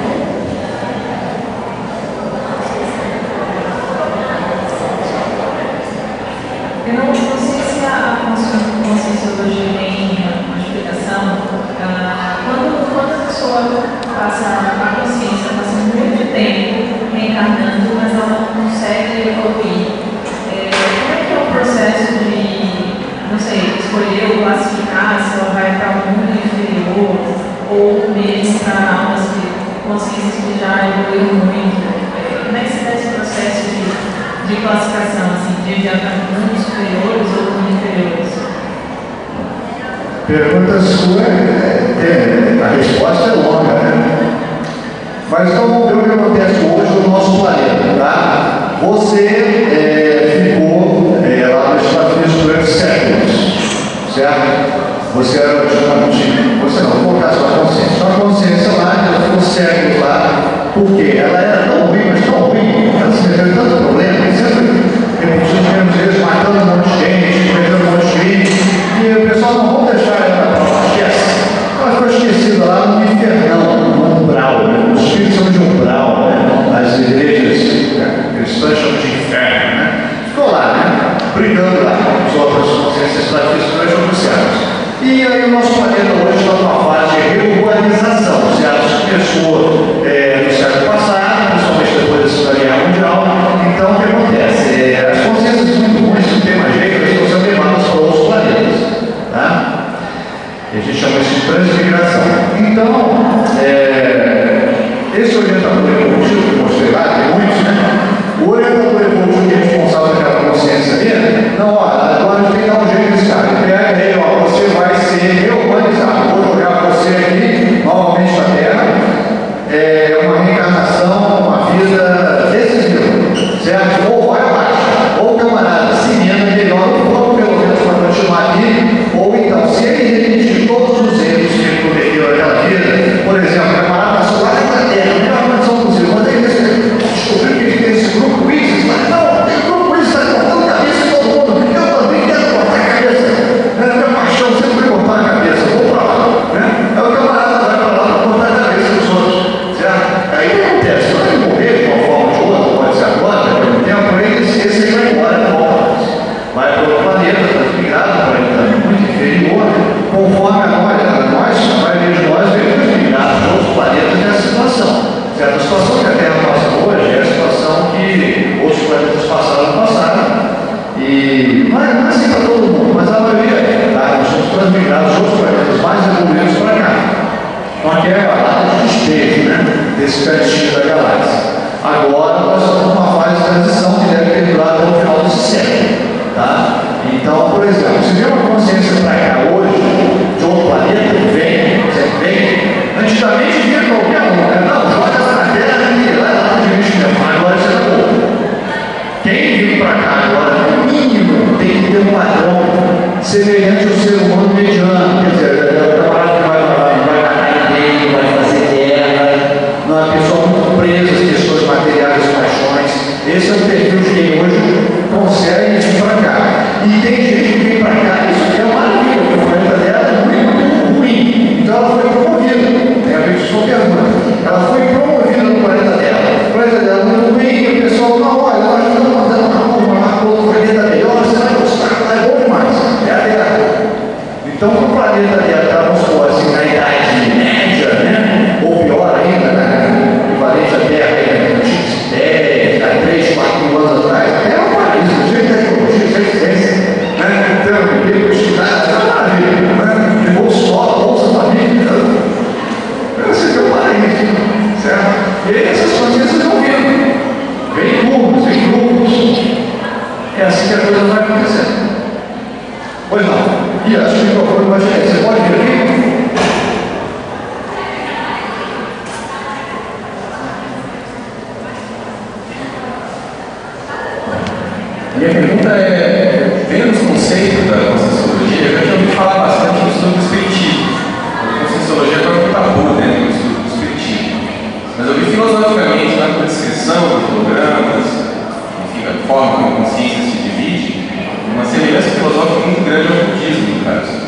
Eu não sei se a conscienciologia tem uma explicação. Quando a pessoa passa a consciência, passa muito tempo reencarnando, mas ela não consegue evoluir, como é que é o processo de, não sei, escolher ou classificar se ela vai para um mundo inferior ou mesmo para almas de consciências que já evoluíram muito? Como é que se dá esse processo de classificação, assim, de mundos superiores ou mundos inferiores? Pergunta sua, a resposta é longa, né? Mas então vamos ver o que acontece hoje no nosso planeta, tá? Você ficou lá nos Estados Unidos durante séculos, certo? Você era você não, vou colocar sua consciência. Sua consciência lá, ela ficou séculos lá, porque ela era tão ruim, mas tão ruim, ela se meteu em tanto problema, sempre repetiu os mesmos erros, matando um monte de gente, cometendo um monte de gente, e o pessoal não vão deixar ela para lá, esquece. Ela ficou esquecida lá no infernão, no umbral, né? Os espíritos chamam de umbral, né? As igrejas cristãs chamam de inferno, né? Ficou lá, né? Brigando lá com os outros consciências cristãs oficiais. E aí o nosso planeta hoje está numa fase de regularização, certo? Começou no século passado, principalmente depois da Segunda Guerra Mundial. Então o que acontece? As consciências muito ruins que tem mais jeito, elas estão sendo levadas para outros planetas. Tá? E a gente chama isso de transmigração. Então, esse orientador evolutivo que eu mostrei lá, tem muitos, né? O orientador evolutivo que é responsável pela consciência dele, não, olha, agora a gente tem que dar um jeito nesse cara. Ele pega aí, ó, você vai ser reumanizado. Vou jogar você aqui, novamente na Terra. É uma reencarnação, uma vida decisiva, certo? Ou vai abaixo, ou o camarada se emenda melhor no corpo, pelo menos para continuar aqui, ou então, se ele repetir todos os erros que ele cometeu naquela vida, por exemplo, o camarada passou lá na Terra, a melhor condição possível, mas aí descobriu que ele tem esse grupo ISIS, mas não, o grupo ISIS está cortando a cabeça de todo mundo, eu também quero cortar a cabeça, minha paixão sempre foi cortar a cabeça, vou para lá, né? Aí o camarada vai para lá para cortar a cabeça dos outros, certo? Aí o que acontece? Quando ele morrer de uma forma ou de outra, pode ser agora, daqui a um tempo, esse aí vai embora, não volta mais. Vai para outro planeta, transmigrado, para um planeta muito inferior, conforme a maioria de nós devemos migrar para outros planetas nessa situação. Certo? A situação que a Terra passa hoje é a situação que outros planetas passaram no passado. E não é assim para todo mundo, mas a maioria é. Tá? Nós somos transmigrados os outros planetas mais evoluídos para cá. Então aqui é a data de despejo, né? Desse cantinho da galáxia. Agora nós estamos numa fase de transição que deve ter durado até o final desse século. Tá? Então, por exemplo, se vier uma consciência para cá hoje, de outro planeta, vem. Antigamente vinha qualquer um, né? Não, joga na Terra e lá de bicho mesmo. Agora você está bom. Quem vir para cá agora, no mínimo, tem que ter um padrão semelhante ao ser humano mediano. Quer dizer, é o camarada que vai matar ninguém, vai fazer guerra, não é uma pessoa muito presa às questões materiais e paixões. Esse é o perfil de quem hoje consegue vir para cá. E tem gente que vem para cá, isso aqui é uma maravilha, porque o planeta dela é muito ruim. Então ela foi promovida. Tem a ver com sua pergunta. Ela foi promovida no planeta dela. O planeta dela é muito ruim, e o pessoal, não, olha, nós estamos mandando uma curva lá para outro planeta melhor, você vai gostar, é bom demais. É a Terra. Então, o planeta dela A minha pergunta é, vendo os conceitos da Conscienciologia, eu já tinha ouvido falar bastante sobre o Espiritismo. A Conscienciologia é um tabu dentro do estudo do Espiritismo. Mas eu vi filosoficamente, na descrição dos hologramas, enfim, a forma como a consciência se divide, uma semelhança filosófica muito grande ao budismo, no caso.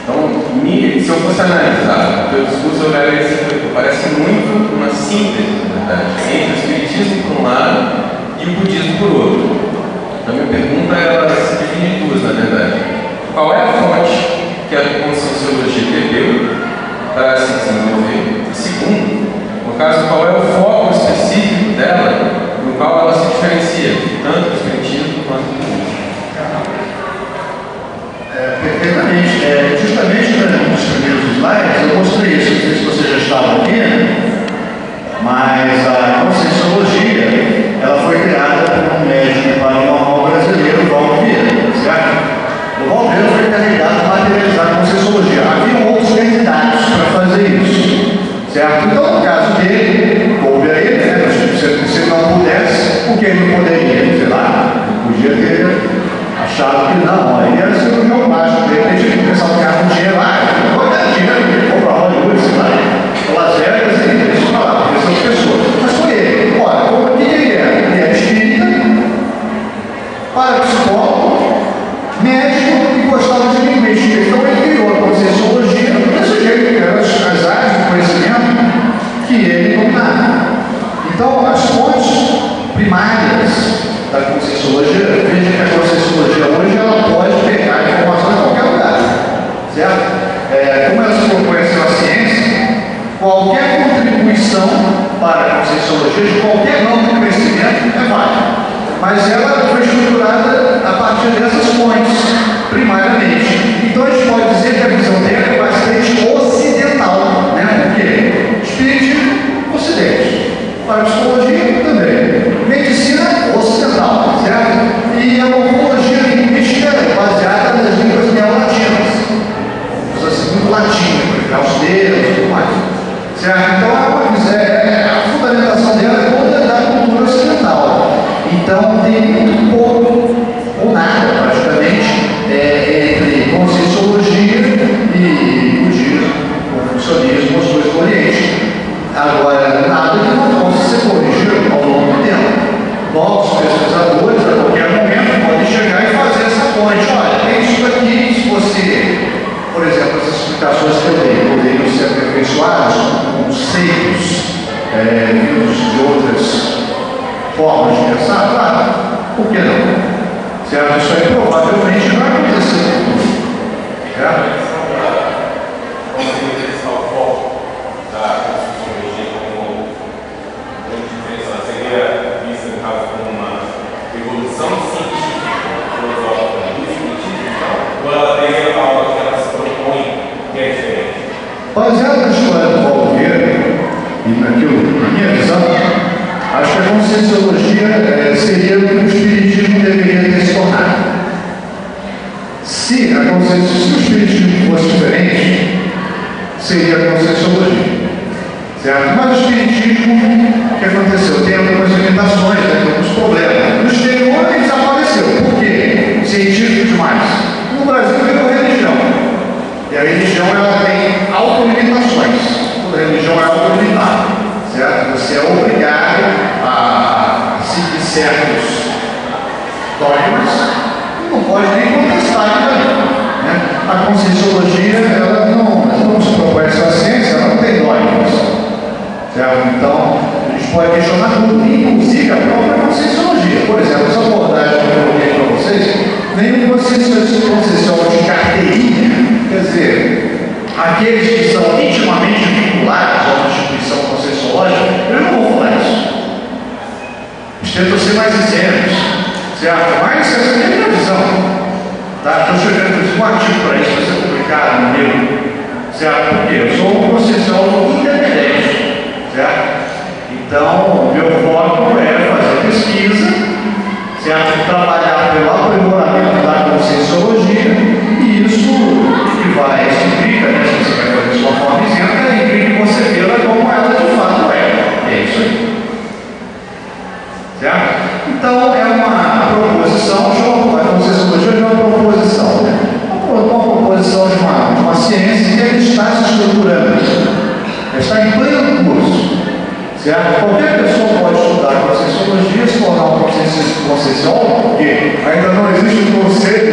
Então, se eu fosse analisar o teu discurso, eu olharia esse, parece muito uma síntese, na verdade, entre o Espiritismo por um lado e o budismo por outro. Então, minha pergunta ela se divide em duas, na verdade. Qual é a fonte que a Conscienciologia bebeu para se desenvolver? E segundo, no caso, qual é o foco específico dela, no qual ela se diferencia, tanto do Espiritismo quanto do budismo? Perfeitamente. Justamente nos primeiros slides eu mostrei isso, não sei se você já estava aqui, mas a Conscienciologia ela foi criada por um médico paranormal brasileiro, o Valdo Vieira, certo? O Valdo Vieira foi encarregado de materializar a Conscienciologia. Havia outros candidatos para fazer isso, certo? Então, no caso dele, coube a ele, né? Se ele não pudesse, por que ele não poderia? Sei lá, podia ter achado que não, aí era cirurgião plástico, de repente ele começava a ficar com dinheiro lá, eu vou dar dinheiro, vou para Hollywood, sei lá, Las Vegas, e deixa eu falar, porque são pessoas. Mas foi ele. Ora, o que ele era? Ele era espírita, parapsicólogo, médico e gostava de linguística. Então ele criou a Conscienciologia desse jeito, que eram as áreas de conhecimento que ele dominava. Então, as fontes primárias da Conscienciologia, veja que a Conscienciologia hoje ela pode pegar a informação em qualquer lugar, certo? Como ela se propõe a ser uma ciência, qualquer contribuição para a Conscienciologia de qualquer ramo de conhecimento é válida, mas ela foi estruturada a partir dessas fontes, primariamente. Então a gente pode dizer que a visão dela é bastante ocidental, né? Porque espiritismo, ocidente, parapsicologia também, medicina ocidental, certo? E a morfologia linguística é baseada nas línguas neolatinas, usa-se muito latim, para os dedos e tudo mais, certo? Então a fundamentação dela é toda da cultura ocidental. Então tem muito pouco ou nada, praticamente, entre Conscienciologia e budismo, confucionismo, as coisas do Oriente. Agora, nada que não possa ser corrigido ao longo do tempo. Novos pesquisadores, a qualquer momento, podem chegar e fazer essa ponte. Olha, tem isso aqui, se você, por exemplo, as explicações que eu dei, poderiam ser aperfeiçoadas com conceitos vindos de outras formas de pensar, claro, por que não? Certo? Isso aí provavelmente vai acontecer no futuro. Certo? Baseado na história do Valdo Vieira e naquilo, na minha visão, acho que a Conscienciologia seria o que o Espiritismo deveria ter se tornado. Se o Espiritismo fosse diferente, seria a Conscienciologia. Certo? Mas o Espiritismo, o que aconteceu? Tem algumas limitações, tem alguns problemas. No exterior ele desapareceu. Por quê? Científico demais. No Brasil virou religião. E a religião ela tem autolimitações. Toda religião é autolimitada, certo? Você é obrigado a seguir certos dogmas e não pode nem contestar aquilo ali, né? A Conscienciologia ela não se propõe a ser a ciência, ela não tem dogmas, certo? Então a gente pode questionar tudo, inclusive a própria Conscienciologia. Por exemplo, essa abordagem que eu coloquei para vocês, nenhum Conscienciologia de carteirinha. Quer dizer, aqueles que são intimamente vinculados a uma instituição conscienciológica, eu não vou falar isso. Eles tentam ser mais isentos, certo? Mas essa é a minha visão. Tá? Estou escrevendo um artigo para isso, vai ser publicado no livro, certo? Porque eu sou um conscienciólogo independente, certo? Então, o meu foco é fazer pesquisa, certo? Trabalhar pelo aprimoramento da Conscienciologia, e isso implica, né, se você vai fazer sua forma isenta, implica você vê-la como ela de fato é. É isso aí. Certo? Então, é uma proposição Conscienciology, porque ainda não existe um Conselho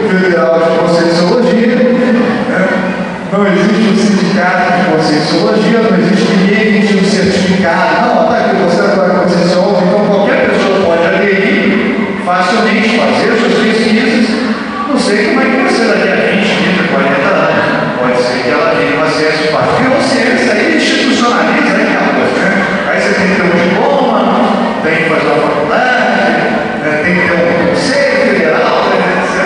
Federal de Conscienciologia, né? Não existe um sindicato de Conscienciologia, não existe ninguém que tinha um certificado. Não, tá aqui, você agora é conscienciólogo, então qualquer pessoa pode aderir facilmente, fazer suas pesquisas. Não sei como é que vai ser daqui a 20, 30, 40 anos. Pode ser que ela tenha um acesso fácil. Porque ciência aí institucionaliza, né, Carlos? Aí você tem que ter um diploma, tem que fazer uma faculdade, né, tem que ter um conselho federal, etc.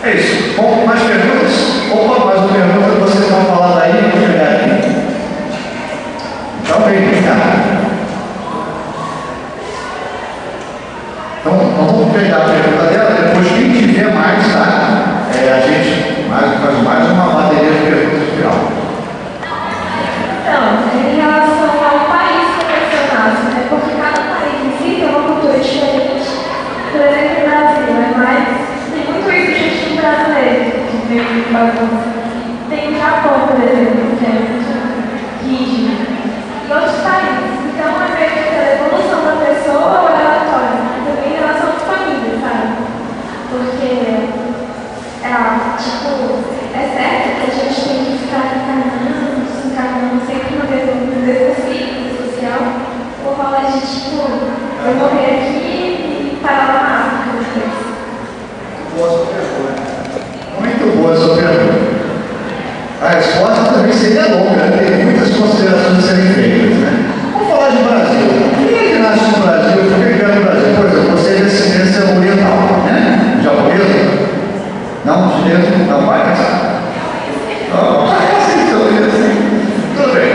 É isso. Bom, mais perguntas? Opa, mais uma pergunta que vocês vão falar daí, eu vou pegar aqui. Então, bem, obrigado. Então, nós vamos pegar a pergunta dela, depois quem tiver mais, tá? A gente faz mais uma bateria de perguntas final. Então, em relação ao país que mencionasse, né? Porque cada país em si tem uma cultura diferente. Por exemplo, o Brasil, né? Mas tem muito isso de jeitinho brasileiro, que vem de bagunça. Tem o Japão, por exemplo, que é muito rígido. E outros países. Então, é meio que a evolução da pessoa ou relatório. Também em relação à família, sabe? Porque, é certo que a gente tem que ficar encarnando sempre uma vez possível, social, ou rola de eu morrer aqui e parar lá na África depois. Boa sua pergunta. Muito boa sua pergunta. A resposta também seria longa, né? Tem muitas considerações a serem feitas, né? Vamos falar de Brasil. Quem é que nasce no Brasil? Por que é no Brasil? Por exemplo, você é descendência oriental, né? Japonesa? Não, chinês? Não vai casar? Não, tudo bem.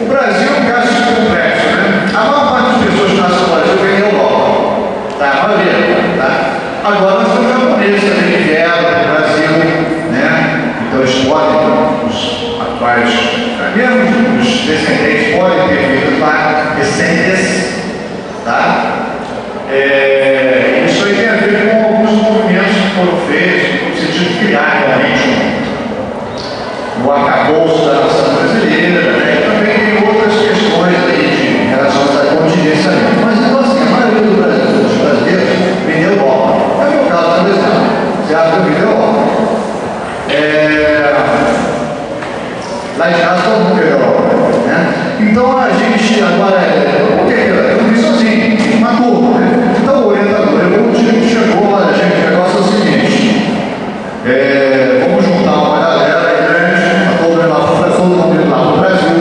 O Brasil é um caso complexo, né? A maior parte das pessoas que nascem no Brasil vem da Europa. Tá? A maioria, tá? Agora nós temos japoneses também que vieram para o Brasil, né? Então eles podem, os atuais, mesmo os descendentes podem ter vindo lá, recentes, tá? Isso aí tem a ver com alguns movimentos que foram feitos no sentido de criar realmente o arcabouço da nação brasileira, né? E também tem outras questões aí de relações à contingenciamento. Mas então assim, a maioria dos brasileiros vem da Europa. É o meu caso, por exemplo. Você acha que eu vim da Europa? Lá em casa todo mundo veio da Europa, né? Então a gente agora por que eu vim sozinho, uma turma, né? Então o orientador evolutivo chegou, olha gente, o negócio é o seguinte, vamos juntar uma galera grande, todo mundo lá no Brasil,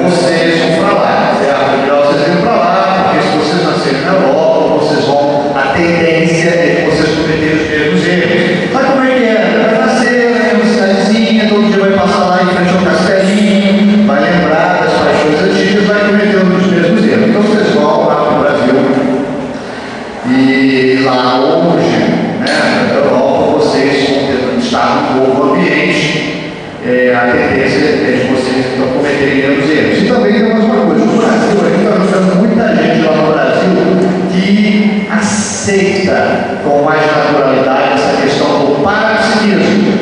vocês vão para lá, certo? Melhor vocês irem para lá, porque se vocês nascerem na Europa, vocês vão, a tendência é que vocês cometerem os mesmos erros. Sabe como é que é? Vai nascer, tem uma cidadezinha, todo dia vai passar lá em frente ao castelinho, vai lembrar das paixões antigas, vai cometendo os mesmos erros. Então vocês vão lá para o Brasil e lá hoje, né, na Europa, vocês vão tentando estar num novo ambiente, a tendência é de vocês então cometerem menos erros. E também tem mais uma coisa, no Brasil, a gente está vendo muita gente lá no Brasil que aceita com mais naturalidade essa questão do parapsiquismo.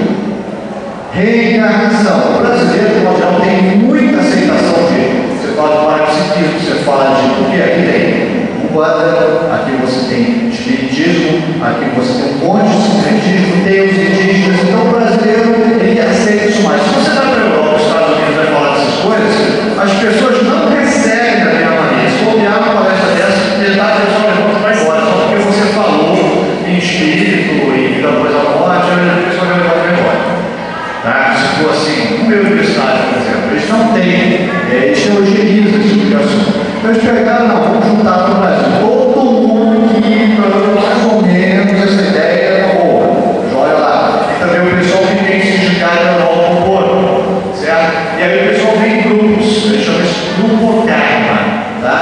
Reencarnação. O brasileiro, no geral, tem muita aceitação disso. Você fala de parapsiquismo, você fala de porque aqui tem Umbanda, aqui você tem espiritismo, aqui você tem um monte de espiritismo, tem os indígenas. Então o brasileiro, ele aceita isso mais. Se você vai para a Europa, os Estados Unidos, vai falar dessas coisas, as pessoas não recebem da mesma maneira. Se for uma palestra dessa, metade da pessoa levanta e vai embora, só porque você falou em espírito e da coisa morte, a pessoa vai levar e vai embora. Tá? Se for assim, no meu universidade, por exemplo, eles não têm, eles têm homogeneizam esse tipo de assunto. Então eles pegaram, não, vamos juntar para o Brasil. Todo mundo que, mais ou menos, essa ideia é boa. Olha lá. E também o pessoal que tem sindicato na Europa no Porto, certo? E aí o pessoal vem em grupos, eles chamam isso grupo karma, tá?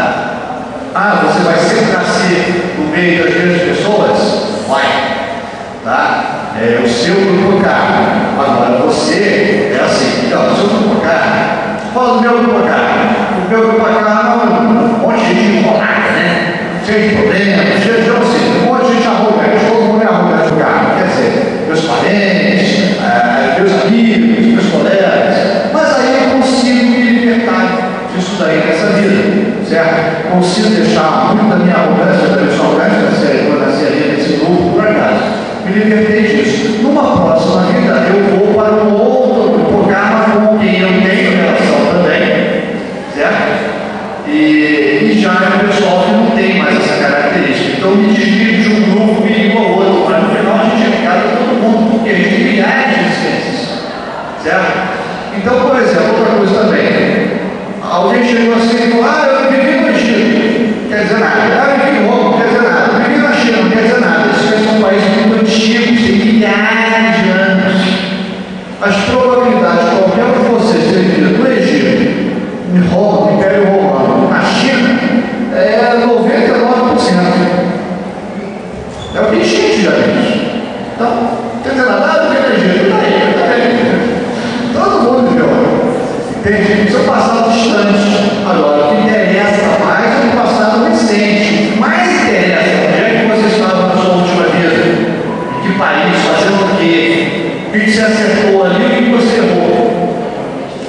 Ah, você vai sempre nascer no meio das mesmas pessoas? Vai. Tá? O seu grupo karma. Agora você é assim, o seu grupo karma. Fala do meu grupo karma. O meu grupo karma é um monte de gente enrolada, né? Cheio de problemas, cheio de um monte de gente arrogante, todo mundo é arrogante no karma. Quer dizer, meus parentes, meus amigos, meus colegas. Mas aí eu consigo me libertar disso daí nessa vida, certo? consigo deixar muito da minha arrogância, da minha arrogância, quando nasci ali nesse grupo, por acaso. Me libertei disso. Numa próxima vida, eu vou para um outro programa com quem eu tenho relação também, certo? E já é um pessoal que não tem mais essa característica. Então, me desvio de um grupo e ligo ao outro, mas no final a gente é ligado a todo mundo, porque a gente tem milhares de existências, certo? Então, por exemplo, outra coisa também. Alguém chegou assim e falou: eu vivi no Egito, quer dizer nada. Eu vivi em Roma, não quer dizer nada. Eu vivi na China, não quer dizer nada. Isso é um país muito antigo, tem milhares de anos. As probabilidades de qualquer um de vocês ter vivido no Egito, em Roma, no Império Romano, na China, é 99%. É o que gente já diz. Então, quer dizer nada, eu vivi no Egito, também. Todo mundo viu. Entende? Isso é um passado distante. Agora, o que interessa mais é o passado recente. O que mais interessa onde é que você estava na sua última vida? Em que país? Fazendo o quê? O que você acertou ali e o que você errou?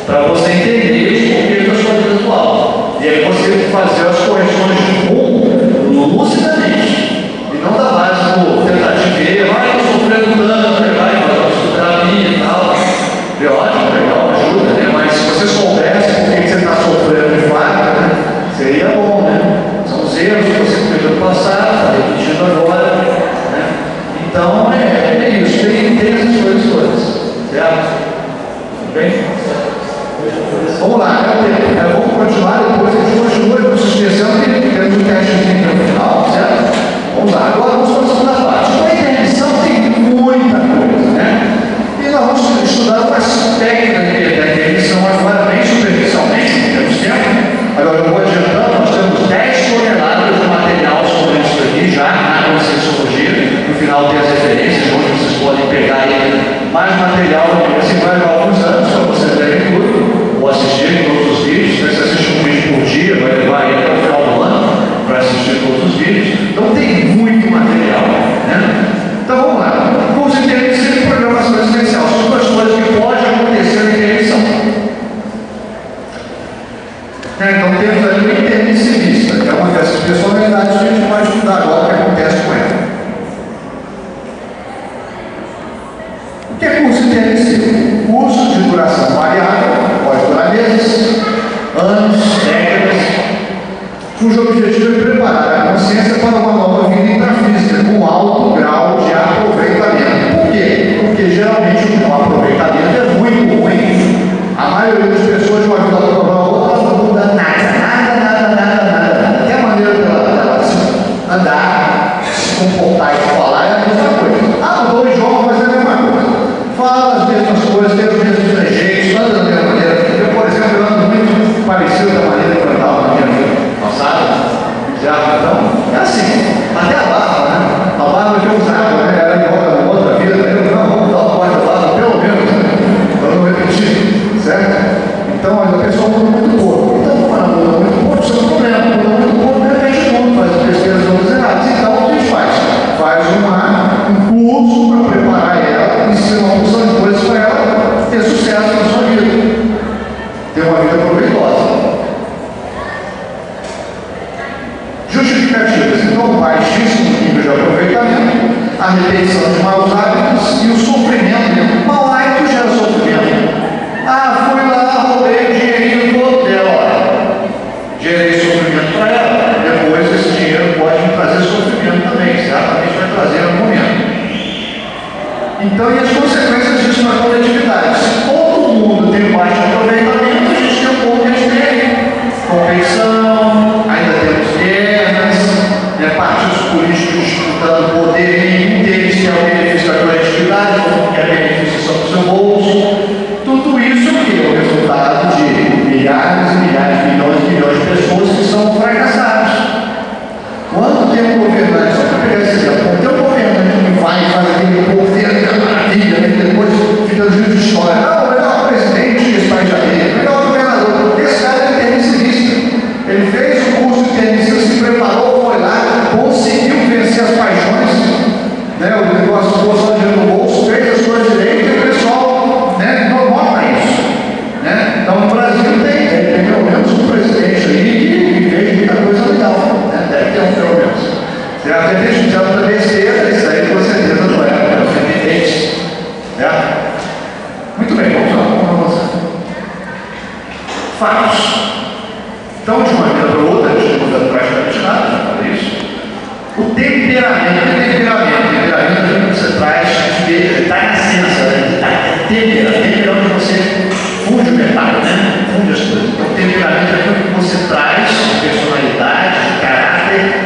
Para você entender os porquês da sua vida atual. E aí você fazer as correções de rumo lucidamente. E não da base do tentativa. Eu estou sofrendo tanto, vai estudar a minha e tal. Ótimo, legal, ajuda, né? Mas se você soubesse por que você está sofrendo de fato, né? Seria bom, né? São os erros que você cometeu no passado, está repetindo agora, né? Então, é isso, tem essas coisas todas, certo? Tudo bem? Vamos lá, vamos continuar, depois a gente continua, não se esquecendo que temos um teste no final, certo? Vamos lá, agora vamos para a segunda parte. A interdição tem muita coisa, né? E nós vamos estudar umas técnicas da interdição agora, bem superficialmente, não temos tempo. Agora eu vou adiantando, nós temos 10 toneladas de material sobre isso aqui já na Conscienciologia. No final tem as referências, onde vocês podem pegar aí mais material, assim vai levar alguns anos para vocês verem tudo, ou assistir todos os vídeos. Se você assistir um vídeo por dia, vai levar aí até o final do ano para assistir todos os vídeos. Então tem muito material, né? Então vamos lá. Vamos entender esse programação especial. São duas coisas que podem acontecer na interdição. Então temos ali o interdicivista, que é uma dessas personalidades que a gente vai estudar agora o que acontece com ela. O que é curso interdissivo? Curso de duração variável, pode durar meses, anos, décadas, cujo objetivo é preparar a consciência para uma nova vida intrafísica com alto grau de aproveitamento. Por quê? Porque geralmente o aproveitamento é muito ruim. A maioria das pessoas de uma vida para a outra não muda nada. Até a maneira dela andar, se comportar e falar é a mesma coisa. Mudou o idioma, mas é a mesma coisa. Fala as mesmas coisas, tem os mesmos trejeitos, anda da mesma maneira. Eu, por exemplo, ando muito parecido da maneira que eu andava na minha vida passada. Então, é assim. Até a barba, né? A barba que eu usava, né? Era igual a outra vida. Eu vamos dar uma parte da barba, pelo menos, para não repetir, certo? Então, a pessoa muda muito pouco. Então, quando muda muito pouco, isso é um problema. Muda muito pouco, de repente, o mundo faz pesquisas todas erradas. Então, o que a gente faz? Faz um curso para preparar ela, ensina uma porção de coisas para ela ter sucesso na sua vida. Ter uma vida proveitosa. Justificativas. Então, baixíssimo nível de aproveitamento, a repetição de maus hábitos e o sofrimento. Mau hábito gera sofrimento. Fui lá, roubei o dinheirinho todo dela. Gerei sofrimento para ela. Depois, esse dinheiro pode me trazer sofrimento também. Certamente vai trazer em algum momento. Então, e as consequências disso na coletividade? Se todo mundo tem baixo aproveitamento, a gente tem um pouco de competição, ainda temos guerras, partidos políticos disputando poder, nenhum deles quer o benefício da coletividade, todo quer benefício só para o seu bolso. Tudo isso que é o resultado de milhares e milhares, milhões e milhões de pessoas que são fracassadas. Quando tem um governante, só para pegar esse exemplo, quando tem um governante que vai e faz aquele poder, maravilha,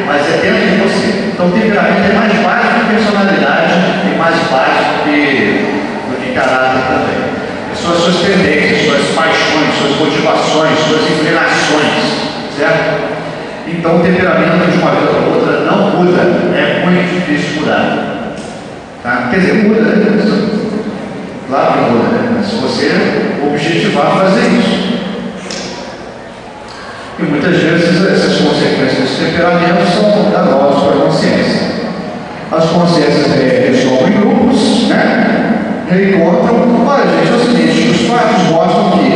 mas é dentro de você. Então, temperamento é mais básico que personalidade e mais básico do que caráter também. São as suas tendências, suas paixões, suas motivações, suas inclinações, certo? Então, o temperamento de uma vida para outra não muda, é muito difícil mudar. Tá? Quer dizer, muda, né? Claro que muda, né? Mas se você objetivar fazer isso. E muitas vezes essas consequências desse temperamento são danosas para a consciência. As consciências ressomam em grupos, né? Reencontram. Olha, gente, é o seguinte: os fatos mostram que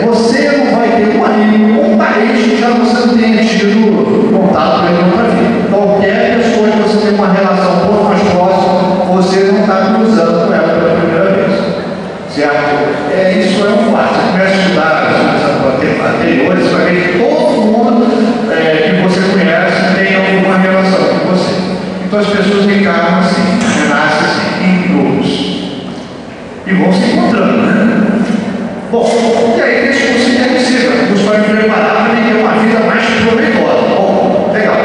você não vai ter um amigo ou um parente que já você não tenha tido contato com ele em outra vida. Qualquer pessoa que você tem uma relação um pouco mais próxima, você não está cruzando com ela pela primeira vez. Certo? Isso é um fato. Você começa a estudar as anteriores, você vai ver que todo mundo que você conhece tem alguma relação com você. Então as pessoas reencarnam assim, renascem assim, em grupos. E vão se encontrando, né? Bom, e aí deixa você possível, nos vai preparar para ter uma vida mais proveitosa. Bom, legal.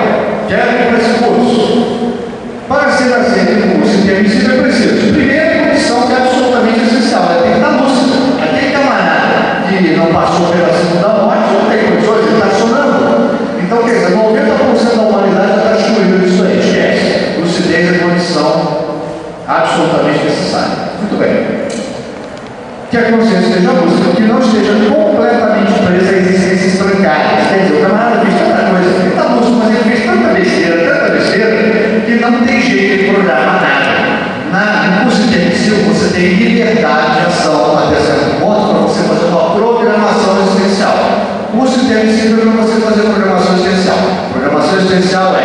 Quero ir para esse curso. Para ser aceito no curso intermissivo é preciso. Primeira condição que é absolutamente essencial, é ter que estar lúcido. Aquele camarada que não passou pela segunda morte não tem condições, ele está sonando. Então, quer dizer, 90% da humanidade está excluída disso aí, esquece. Lucidez é condição absolutamente necessária. Muito bem. Que a consciência esteja lúcida, que não esteja completamente presa a existências trancárias. Quer dizer, o camarada fez tanta coisa, ele está lúcido, mas ele fez tanta besteira, que não tem jeito de programar nada. No curso intermissivo, você tem liberdade de ação até certo ponto para você fazer uma programação existencial. O curso intermissivo é para você fazer programação existencial. Programação existencial é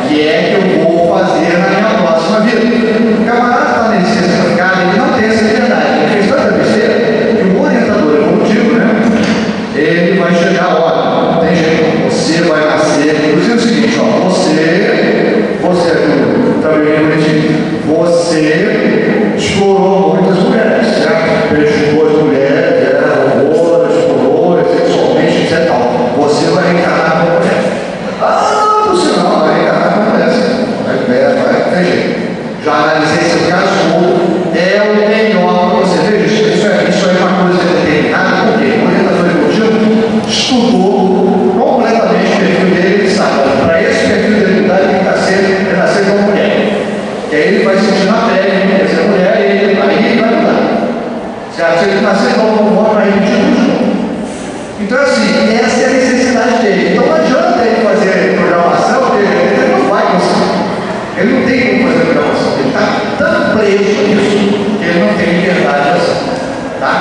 o que eu vou fazer na minha próxima vida. O camarada está na existência trancada, ele não tem essa liberdade. Ele fez tanta besteira que o orientador evolutivo, né? Ele vai chegar, olha, não tem jeito, você vai nascer. Inclusive é o seguinte, ó, você explorou muitas mulheres, certo? Beijou as mulheres, explorou sexualmente, etc. Você vai reencarnar como mulher. Você não vai reencarnar como mulher, vai ter jeito. Já analisei esse caso todo, é o melhor para você. Veja, isso é uma coisa determinada, porque o orientador evolutivo estudou completamente o perfil dele, ele sabe, para esse perfil de habilidade tem que nascer como mulher. Que aí ele vai sentir na pele, quer ser mulher, e ele vai mudar. Certo? Se ele nascer como homem, vai repetir tudo. Então, assim, essa é a necessidade dele. Então, não adianta ele fazer programação, porque ele não vai conseguir. Ele não tem como fazer programação. Ele está tão preso nisso que ele não tem liberdade de ação. Tá?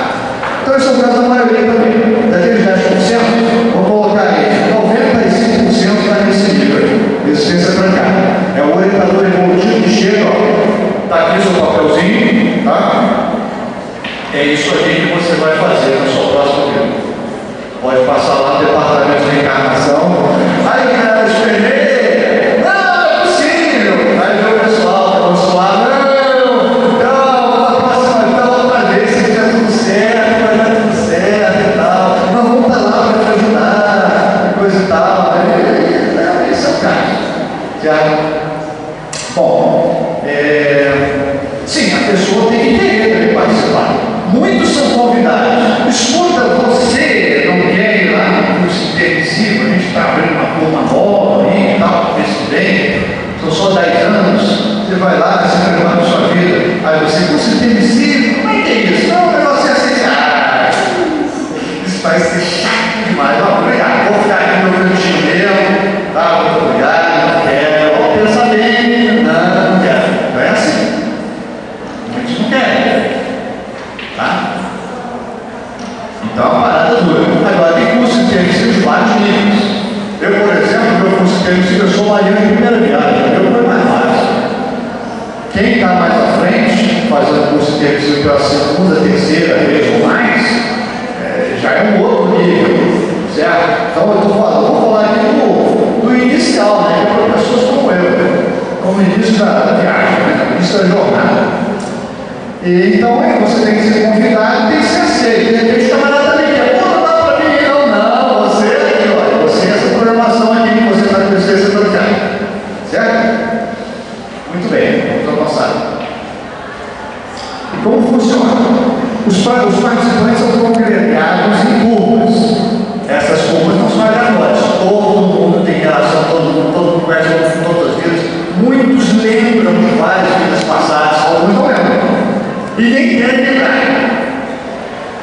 Então, esse é o caso da maioria também. Daqueles 10%, vou colocar aí, 95% está nesse nível aí. Existência trancada. É o orientador evolutivo que chega, ó, está aqui seu papelzinho, tá? É isso aqui que você vai fazer na sua próxima vida. Pode passar lá no departamento de reencarnação. Aí, cara, esperei. Não, é possível. Aí vem o pessoal, outra vez, se tiver tudo certo, vai dar tudo certo e tal. Não, vamos estar lá para te ajudar, coisa e tal. Esse é o caso. Certo? Bom, sim, a pessoa tem que querer também participar. Muitos são convidados. Escuta, você não quer ir lá no curso intermissivo? A gente está abrindo uma turma nova aí e tal, mês que vem, são só 10 anos. Você vai lá, se prepara na sua vida. Aí você, curso intermissivo, como é que é isso? Não, o negócio é assim, isso vai ser chato demais. Não, obrigado, vou ficar aqui no meu cantinho mesmo, tá? Muito obrigado, não quero. Pensa bem, não quero. Não é assim. Muitos não querem. Tá? Então a parada dura. Agora tem curso intermissivo de vários níveis. Eu, por exemplo, meu curso intermissivo, eu sou mariano de primeira viagem, meu foi mais fácil. Quem está mais à frente, fazendo curso intermissivo pela segunda, terceira vez ou mais, já é um outro nível, certo? Então eu estou falando, vou falar aqui do inicial, né? Para pessoas como eu, como início da viagem, né? Início da jornada. Então, você tem que ser convidado, tem que ser aceito. De repente, o camarada também quer, não dá para mim, não, você aqui, olha, você, essa programação aqui que você está com você está Os participantes são congregados em curvas. Essas curvas não são aleatórias. Todo mundo tem relação, todo mundo conhece todas as vidas. Muitos lembram de várias vidas passadas, alguns não lembram. E nem querem lembrar.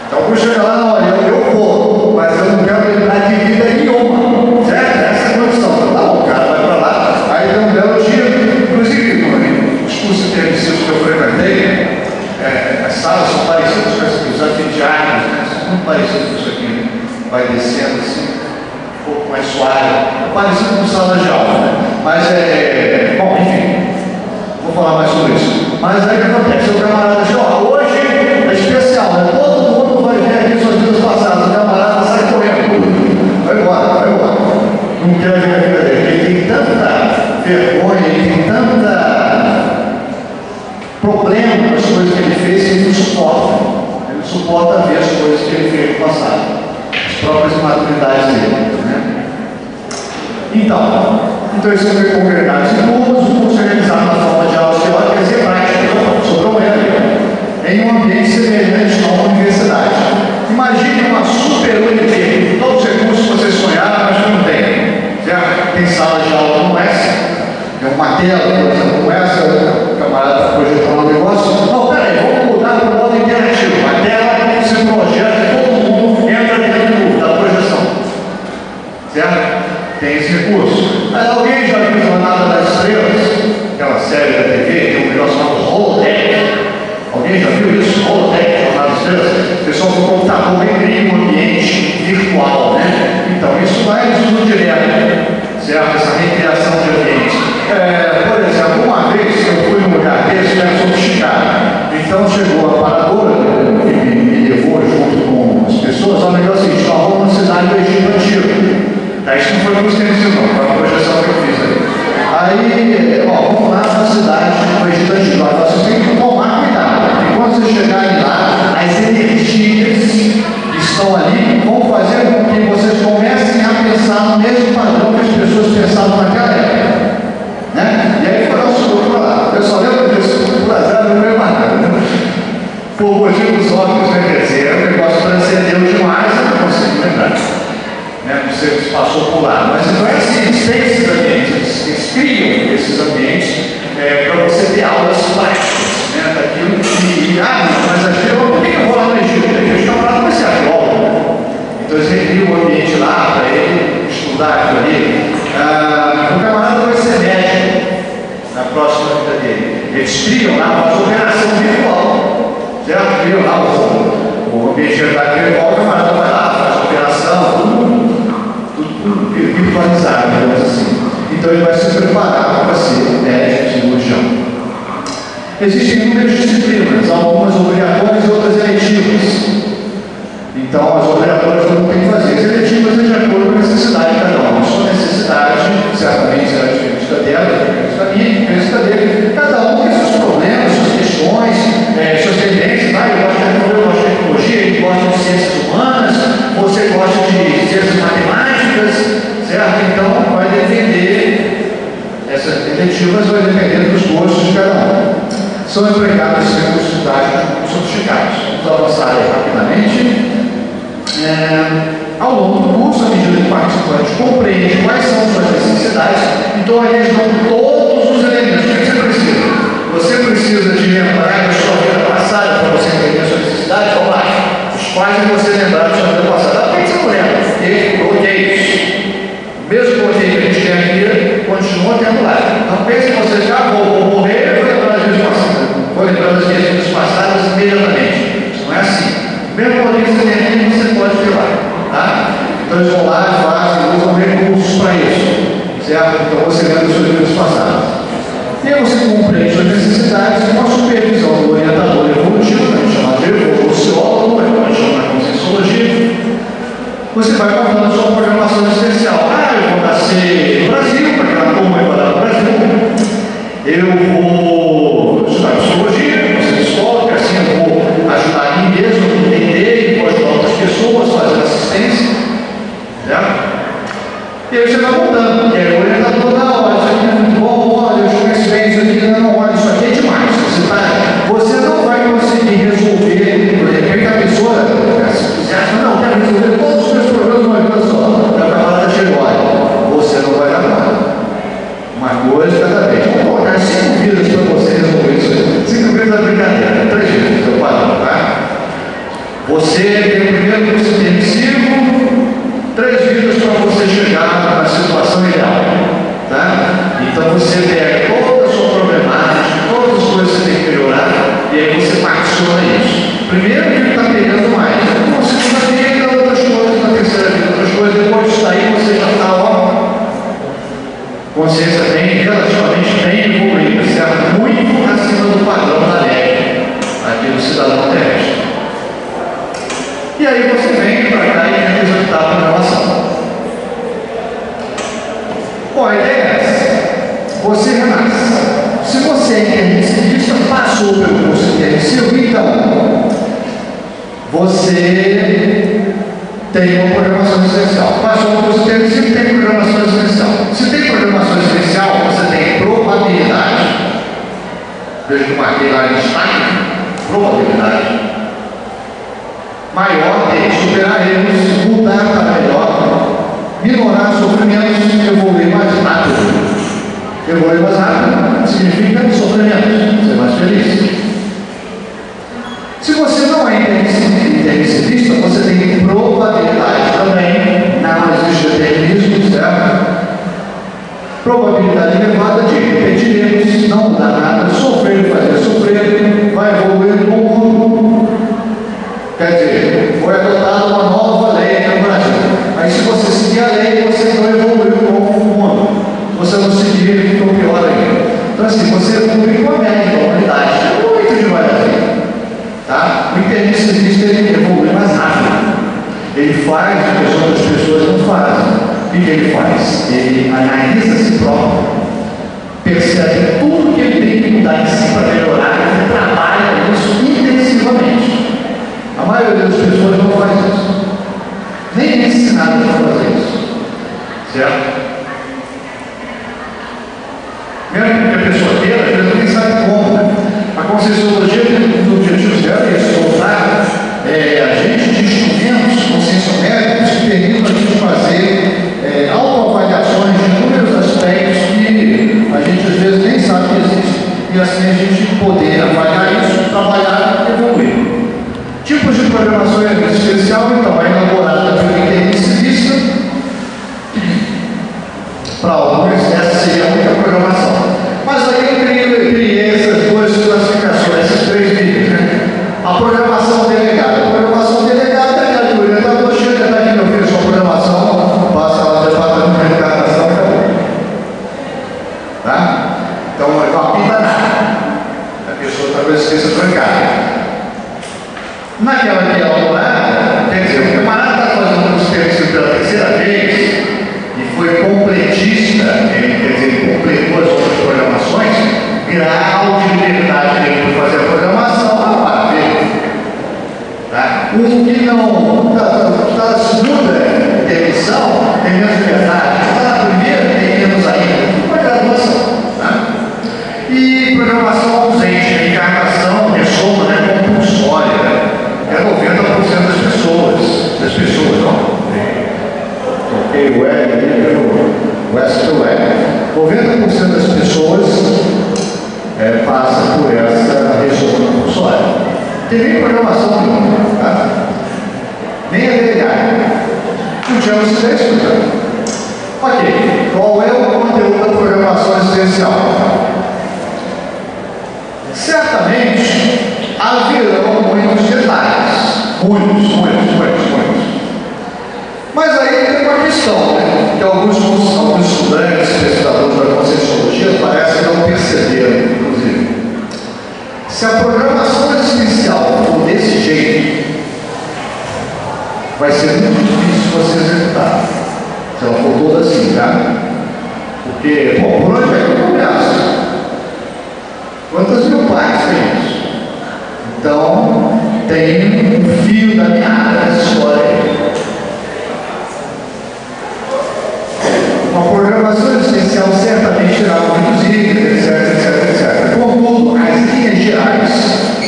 Então, alguns chegam lá, não, olha, eu vou, mas eu não quero lembrar de vida nenhuma. Certo? Essa é a condição. Então, tá bom, o cara vai para lá, aí tem um belo dia. Inclusive, os cursos intermissivos que eu frequentei, as salas são parecidas com os anfiteatros, né? São muito parecidos com isso aqui, né? Vai descendo assim, um pouco mais suave, parecido com sala de aula, né? Mas bom, enfim, vou falar mais sobre isso. Mas aí o que acontece? O camarada diz, hoje é especial, né? Todo mundo vai ver aqui suas vidas passadas, o camarada sai correndo, vai embora, não quer ver a vida dele, ele tem tanta vergonha, ele tem tanta problema com as coisas que ele fez que ele não suporta ver as coisas que ele fez no passado. Próprias maturidades dele, né? Então eles são congregados em cursos, o curso é realizado na forma de aulas teóricas e práticas, sobrou em um ambiente semelhante a uma universidade. Imagine uma super UNB, todos os recursos que vocês sonharam, mas que não tem. Certo? Tem sala de aula como essa, tem uma tela, por exemplo, como essa, o camarada está projetando um negócio. Não, peraí, vamos mudar para o modo interativo. A tela se projeta, todo mundo entra dentro da projeção. Certo? Tem esse recurso. Mas alguém já viu Jornada das Estrelas? Aquela série da TV, tem um negócio chamado Holodeck. Alguém já viu isso? Holodeck, Jornada das Estrelas? O pessoal do computador cria um ambiente virtual, né? Então, isso vai no direto, certo? Essa recriação de ambiente. Por exemplo, uma vez eu fui num lugar desse, eu sou de Chicago. Então, chegou a paradora, que me levou junto com as pessoas, ao negócio seguinte, nós vamos na cidade do Egito Antigo. Isso não foi muito tempo, não, foi uma projeção que eu fiz aí. Aí, vamos lá na cidade do Egito Antigo. Agora você tem que tomar cuidado. E quando você chegarem lá, as energias que estão ali vão fazer com que vocês comecem a pensar no mesmo padrão que as pessoas pensavam naquela época. Né? E aí foi o nosso para lá. O pessoal lembra disso? Por azar, não veio mais nada. Por motivos óbvios, né? Quer dizer, o negócio transcendeu demais, eu não consigo lembrar. Não sei se passou por lá, mas não é assim, eles têm esses ambientes, eles criam esses ambientes para você ter aulas práticas, né, daquilo que, mas a gente, por que eu vou lá no Egito? Porque o camarada vai ser arqueólogo. Então eles recriam um ambiente lá para ele estudar aquilo ali. O camarada vai ser médico na próxima vida dele. Eles criam lá uma operação virtual, certo? Criam lá o ambiente virtual, o camarada vai lá, faz a operação, tudo virtualizado, digamos assim. Então ele vai se preparar para ser médico, cirurgião. Existem inúmeras disciplinas, algumas obrigatórias e outras eletivas. Então as obrigatórias todo mundo tem que fazer. As eletivas é de acordo com a necessidade de cada um. A sua necessidade certamente será diferente da dela, diferente da minha, diferente da dele. Cada um tem seus problemas, suas questões, suas tendências. Eu gosto de tecnologia, ele gosta de ciências humanas, você gosta de ciências matemáticas, certo? Então vai depender, essas eletivas vai depender dos gostos de cada um. São empregados os recursos didáticos sofisticados. Vamos avançar aí rapidamente. Ao longo do curso, à medida que o participante compreende quais são suas necessidades, então aí eles dão todos os elementos. O que você precisa? Você precisa de lembrar da sua vida passada para você entender a sua necessidade? Vamos lá. Os quais você lembrar da sua vida passada? Por que você não lembra? Porque bloqueios. Mesmo bloqueio que a gente tem aqui, continua tendo lá. Não pense que você já vou morrer, vou lembrar das vidas passadas. Vou lembrar das minhas vidas passadas imediatamente. Isso não é assim. Mesmo bloqueio que você tem aqui, você pode ter lá. Tá? Então eles vão lá, fazem, usam recursos para isso. Certo? Então você lembra das suas vidas passadas. E aí você compreende suas necessidades com a supervisão do orientador evolutivo, que a gente chama de evoluciólogo, a gente chama de conscienciologia. Você vai montando a sua programação especial. Eu vou nascer no Brasil, para aquela turma vai lá no Brasil. Eu vou estudar psicologia, você escola, que assim eu vou ajudar a mim mesmo a entender e vou ajudar outras pessoas a fazer assistência. Certo? E aí você vai montando, porque aí o orientador dá, olha, isso aqui é muito bom, olha, eu conheço bem isso aqui, não, olha, isso aqui é demais. Você não vai conseguir resolver, de repente, tem o primeiro curso intermissivo, 3 vidas para você chegar na situação ideal. Tá? Então você pega toda a sua problemática, todas as coisas que você tem que melhorar, e aí você particiona isso. Primeiro que ele está pegando mais, você está pegando outras coisas na terceira vida, outras coisas, depois disso aí você já está, ó, consciência bem, relativamente bem evoluída, certo? Muito acima do padrão da lei aqui do cidadão terrestre. E aí você vem para cá e tenta executar a programação. Bom, a ideia é essa. Você renasce. Se você é intermissivista, passou pelo curso intermissivo, então você tem uma programação essencial. Passou pelo curso intermissivo, tem programação essencial. Se tem programação essencial, você tem probabilidade. Veja que eu marquei lá em destaque, probabilidade maior de superar erros, mudar para melhor, minorar sofrimentos, evoluir mais rápido. Evoluir mais rápido significa sofrimento, ser mais feliz. Se você não é intermissivista, você tem probabilidade também, não existe determinismo, certo? Probabilidade elevada de repetir erros, não mudar nada, sofrer, fazer sofrer, vai evoluir no mundo. Quer dizer, foi adotada uma nova lei no Brasil. Aí se você seguir a lei, você não evoluiu como o mundo. Se você não seguir, ele ficou pior ainda. Então assim, você evoluiu com a média da humanidade. É muito devagarzinho. Tá? O intermissivista, ele evolui mais rápido. Ele faz o que as outras pessoas não fazem. O que ele faz? Ele analisa a si próprio, percebe tudo que ele tem que mudar em si para melhorar e trabalha isso intensivamente. A maioria das pessoas não faz isso. Nem é ensinada a fazer isso. Certo? Mesmo que a pessoa queira, às vezes nem sabe como. A Conscienciologia, um dos objetivos dela é isso, voltar a gente de instrumentos conscienciométricos que permitam a gente fazer autoavaliações de inúmeros aspectos que a gente às vezes nem sabe que existe. E assim a gente poder avaliar isso, trabalhar e evoluir. Tipos de programação especial, então, é elaborada pelo intermissivista. Para alguns, essa seria a única programação. Mas aí eu criei essas duas classificações, essas 3 níveis, né? A programação delegada. A programação delegada é aquela que o orientador chega, está aqui, meu filho, sua programação, passa lá no departamento de educação, acabou. Tá? Então, não apita nada. A pessoa está com a existência trancada. Naquela que é elaborada, quer dizer, o camarada está fazendo um serviço pela terceira vez e foi completista, quer dizer, completou as outras programações, grau de liberdade dele para fazer a programação, maravilha. Tá? O que não está na segunda intermissão tem menos liberdade, está na primeira tem menos ainda, uma graduação. Tá? E programação ausente, a encarnação, ressoma, né, compulsória, né? É 90% das pessoas, não? Ok, o L, o S do L. 90% das pessoas passam por essa ressoma compulsória. Não tem nem programação nenhuma, tá? Nem a DLH. Não tinha você estudando. Ok, qual é o conteúdo da programação essencial? Certamente haverão muitos detalhes. Muitos. Mas aí tem uma questão, né? Que alguns estudantes, pesquisadores da Conscienciologia parecem não perceberam, inclusive. Se a programação essencial for desse jeito, vai ser muito difícil você executar. Se ela for toda assim, tá? Porque, bom, por onde é que eu começo? Quantas mil partes tem isso? Então, tem um fio da meada nessa história aí. Uma programação essencial certamente terá muitos itens, etc. Contudo, as linhas gerais,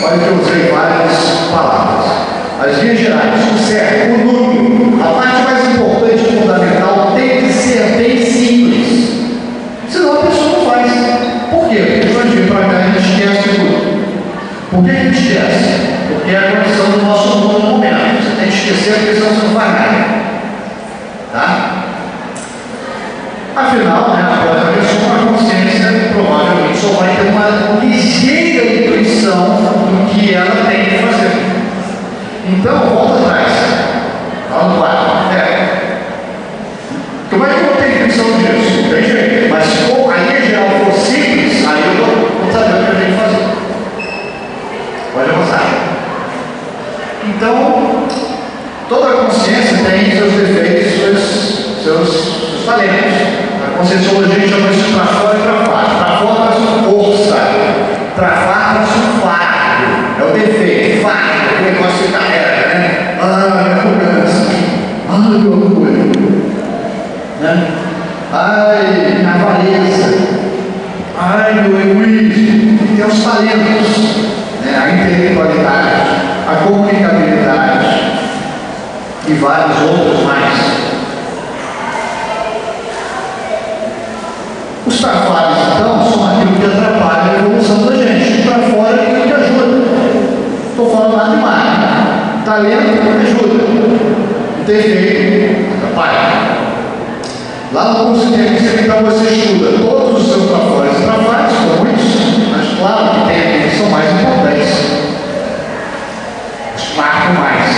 olha que eu usei várias palavras. As linhas gerais, o certo, o núcleo, a parte mais importante e fundamental tem que ser bem simples. Senão a pessoa não faz. Por quê? Porque quando a gente vai cá, a gente esquece tudo. Por que a gente esquece? Porque é a condição do nosso mundo no momento. esquecer, porque senão você não faz nada. Tá? Afinal, né, após a pessoa, a consciência provavelmente só vai ter uma ligeira intuição do que ela tem que fazer. Então, volta atrás. Lá no 4. Como é que eu tenho intuição disso? Não tem jeito. Mas se for a linha geral for simples, aí eu vou saber o que eu tenho que fazer. Pode avançar. Então, toda a consciência tem seus defeitos, seus talentos. A conscienciologia chama isso para fora e para fora. Para fora é força, para fora é fardo. É o defeito, fardo, aquele negócio que carrega, né? Minha arrogância, meu orgulho, né? Minha avareza, meu egoísmo. Tem os talentos, né? A intelectualidade, a comunicabilidade e vários outros mais. Os trafares, então, são aquilo que atrapalha a evolução da gente. Para fora é aquilo que ajuda. Estou falando lá de marca. Talento ajuda. Defeito atrapalha. Lá no curso de técnica, então, você estuda todos os seus trafares. Trafares são muitos, mas claro que tem aqueles que são mais importantes. Os marcam mais.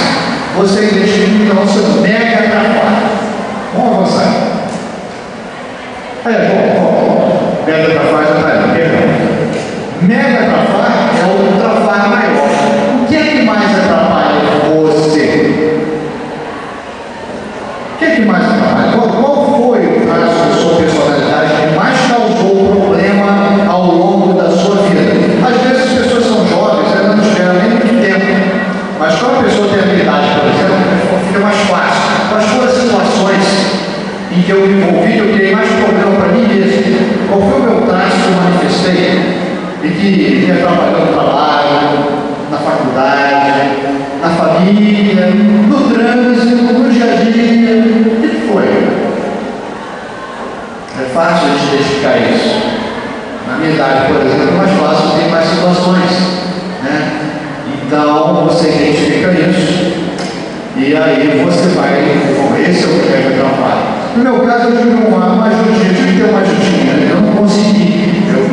Você identifica então o seu mega trafar. Vamos avançar. Mega trafar já está aí, perdão. Mega trafar é o trafar maior. O que é que mais atrapalha você? O que é que mais atrapalha? Qual foi o traço da sua personalidade que mais causou problema ao longo da sua vida? Às vezes as pessoas são jovens, elas não tiveram nem muito tempo. Mas quando a pessoa tem habilidade, por exemplo, fica mais fácil. Quais foram as situações em que eu me envolvi, eu criei mais problema para mim mesmo? Qual foi o meu traço que eu manifestei e que me atrapalhou no trabalho, na faculdade, na família, no trânsito, no dia a dia? O que foi? É fácil a gente identificar isso. Na minha idade, por exemplo, é mais fácil, tem mais situações, né? Então, você identifica isso e aí você vai, bom, esse é o que me atrapalha. No meu caso, eu tive uma ajudinha, tive que ter uma ajudinha, eu não consegui. Eu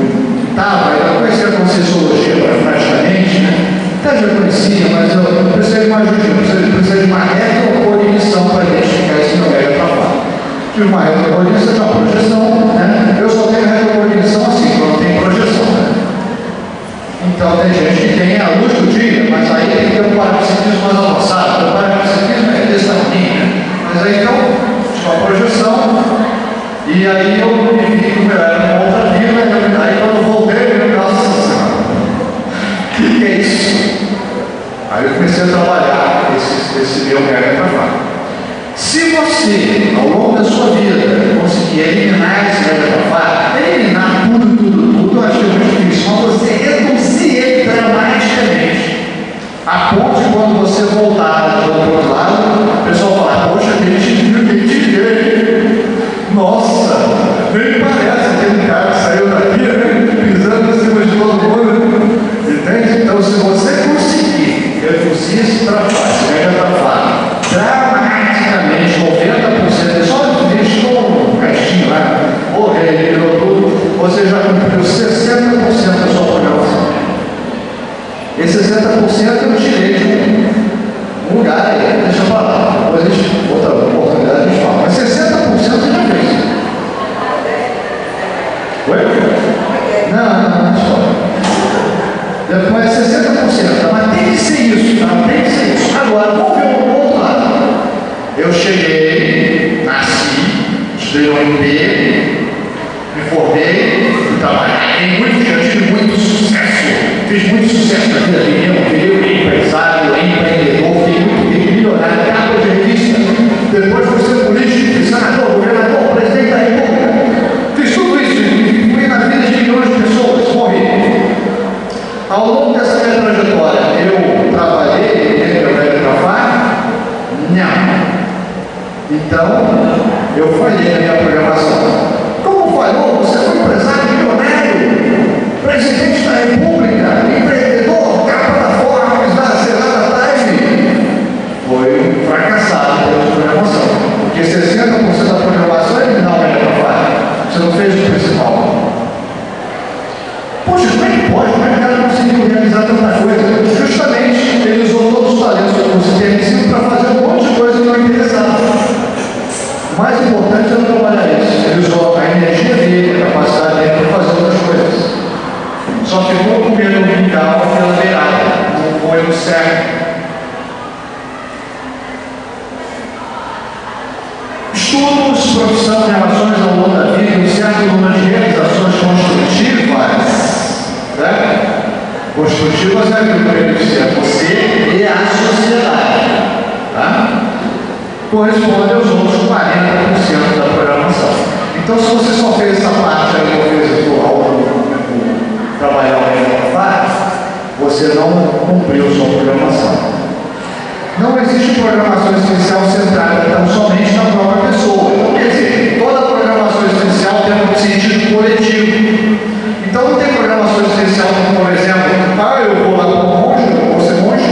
conheci a conscienciologia praticamente, né? Até já conhecia, mas eu precisei de uma ajudinha, precisei de uma retrocognição para identificar esse meu mega trabalho. Tive uma retrocognição da projeção, né? Eu só tenho retrocognição assim, quando tem projeção, né? Então tem gente que tem a luz do dia, mas aí tem que ter um parapsiquismo mais avançado. O parapsiquismo é desse tamanho, né? Mas aí então, uma projeção, e aí eu me vi como eu era uma outra vida, e aí quando eu voltei, eu nossa senhora, o que é isso? Aí eu comecei a trabalhar esse meu mega trabalho. Se você, ao longo da sua vida, conseguir eliminar esse mega trabalho, eliminar tudo, eu acho que é muito difícil, mas você reduzir ele dramaticamente, a ponto de quando você voltar do outro lado, o pessoal fala, poxa, quem te viu, quem te vê? Nossa, nem parece aquele cara que saiu daqui, né, pisando em cima de todo mundo. Entende? Então, se você conseguir reduzir esse trabalho, mega trabalho, dramaticamente, 90%, só deixou um caixinho lá, virou tudo, você já cumpriu 60% da sua programação. Esse 60% eu tirei de um lugar aí, deixa eu falar, depois a gente, outra oportunidade a gente fala, mas 60% você já fez. Oi? Não, depois 60%, mas tem que ser isso, tá? Tem que ser isso. Agora, vamos ver o outro lado. Eu cheguei, nasci, estudei no UNB, me formei, trabalhei muito, já tive muito sucesso, fiz muito sucesso na vida minha, virei empresário, empreendedor, fiquei muito rico, milionário, capa de revista, depois fui ser político, senador, governador, presidente da República, fiz tudo isso, fui na vida de milhões de pessoas, morri. Ao longo dessa conseguiu realizar tanta coisa? Justamente, ele usou todos os talentos do curso técnico para fazer um monte de coisa que não interessava. O mais importante é não trabalhar isso. Ele usou a energia dele, a capacidade dele para fazer outras coisas. Só ficou com medo umbilical pela beirada, não foi no certo. Estudos, profissão, relações ao longo da vida, um certo número de realizações construtivas, né? Construtivas é aquilo que beneficia você e a sociedade, tá? Corresponde aos outros 40% da programação. Então, se você só fez essa parte aí, ou fez o trabalhar o você não cumpriu sua programação. Não existe programação essencial centrada então somente na própria pessoa. Então, quer dizer, toda programação essencial tem um sentido coletivo. Então, não tem programação essencial como, por exemplo, eu vou lá como monge, eu vou ser monge,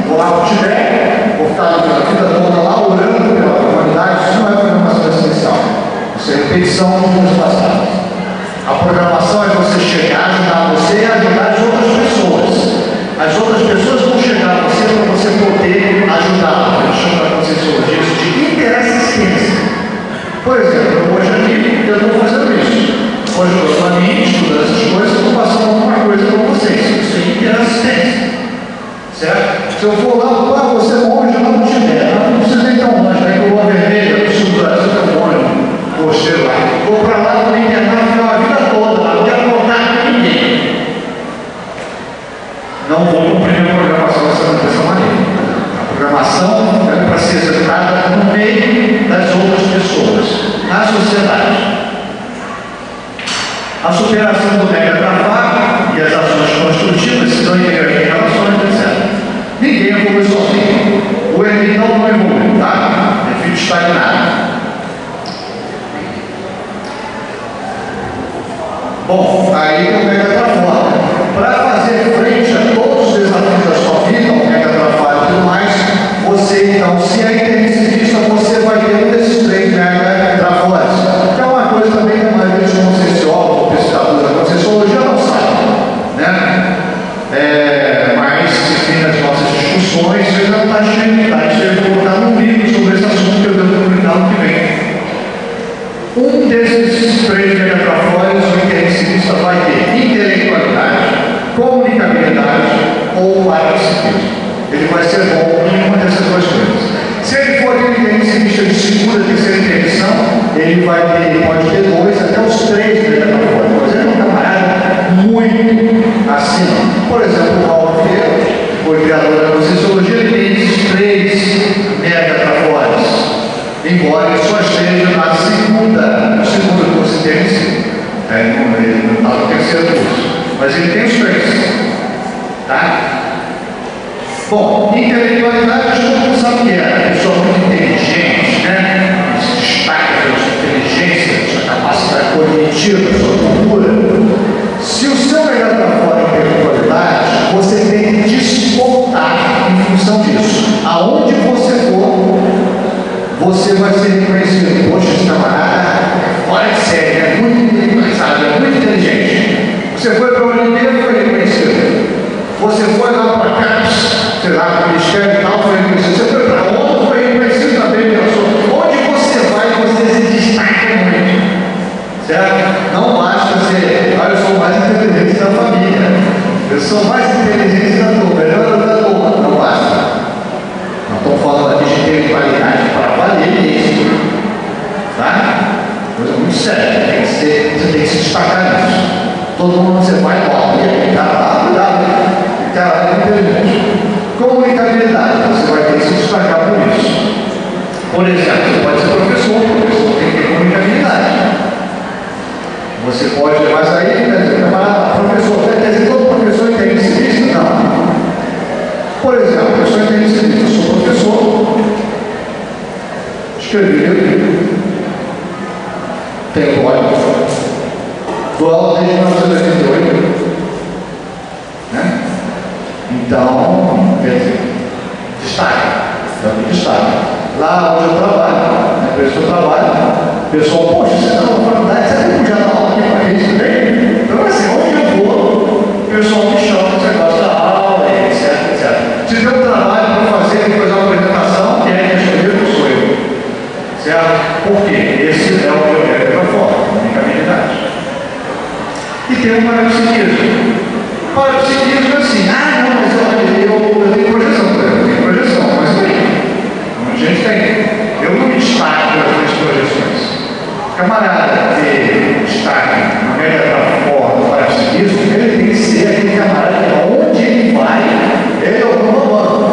vou lá para o Tibete, vou ficar a vida toda lá orando pela humanidade. Isso não é programação essencial. Isso é repetição de coisas passadas. A programação é você chegar, ajudar você e ajudar as outras pessoas. As outras pessoas vão chegar a você para você poder ajudá-las. Eu chamo a conscienciologia isso de interassistência. Por exemplo, eu hoje aqui eu estou fazendo isso. Hoje eu estou ali estudando essas coisas, eu estou passando alguma coisa para vocês. Isso é interassistência. Certo? Se eu for lá, você monge lá no Tibete, não precisa ir tão longe, vai com Lua Vermelha, no sul do Brasil, que é um monge, você lá. Vou para lá, vou me internar, ficar a vida toda lá, não quero contar com ninguém. Não vou cumprir a programação dessa maneira. A programação é para ser executada no meio das outras pessoas, na sociedade. A superação do mega trabalho e as ações construtivas se dão em relações, etc. Ninguém evolui sozinho. O ermitão não evolui, tá? É fica estagnado. Bom, aí o mega trabalho. Para fazer frente a todos os desafios da sua vida, o mega trabalho e tudo mais, você então, se é intensivista, você vai ter um desses 3 mega trabalhos. Que é uma coisa também que a maioria dos conscienciólogos, ou pesquisadores da conscienciologia não sabe, né? Mas, enfim, nas nossas discussões, você já está cheio de idade. Eu vou colocar um livro sobre esse assunto que eu devo publicar no que vem. Um desses 3 megatrafóides, o intensivista vai ter intelectualidade, comunicabilidade ou parapsiquismo. Ele vai ser bom em uma dessas 2 coisas. Se ele for intensivista de segunda, terceira intenção, ele pode ter 2 até os 3 megatrafóides. Por exemplo, um camarada muito acima. Por exemplo, o Paulo Ferreira, que foi criador da conscienciologia, ele tem esses 3 megatrafóides. Embora ele só esteja na segunda curso intensivo. Ele não está no terceiro curso. Mas ele tem os 3. Tá? Bom, intelectualidade, todo mundo sabe que é a pessoa muito inteligente, né? Se destaca pela sua inteligência, sua capacidade cognitiva, sua cultura. Se o seu melhor para fora é intelectualidade, você tem que despontar em função disso. Aonde você for, você vai ser reconhecido. Poxa, esse camarada fora de série, é muito inteligente, é muito inteligente. Você foi para a Olimpíada, foi reconhecido. Você foi lá para CAPES, sei lá, para o Ministério e tal, foi reconhecido. Você foi para onde, foi reconhecido também pela sua. Onde você vai, você se destaca muito. Certo? Não basta ser, eu sou mais inteligente da família. Eu sou mais inteligente da turma, melhor da turma. Não basta. Não estou falando aqui de intelectualidade para valer isso. Tá? Coisa muito séria. Você tem que se destacar nisso. Todo mundo você vai igual. E aí, cara, cuidado. Cara, é inteligente. Comunicabilidade. Você vai ter que se destacar por isso. Por exemplo, você pode ser professor tem que ter comunicabilidade. Você pode, mas aí, quer dizer, professor, quer dizer, todo professor entende cientista? Não. Por exemplo, a pessoa entende cientista. Eu sou professor, escrevi livro, tenho blog, dou aula desde 1988, né? Então, quer dizer, destaque. Lá onde eu trabalho, a pessoa trabalha, o pessoal, poxa, você está na faculdade, você não podia dar aula aqui para a gente também? Então, assim, onde eu vou, o pessoal me chama, você vai. E tem um parapsiquismo. O parapsiquismo é assim, não, mas eu tenho projeção, mas a gente tem. Eu não me destaco das minhas projeções. Camarada que destaca uma média da forma do parapsiquismo, ele tem que ser aquele camarada que onde ele vai, ele é o comando.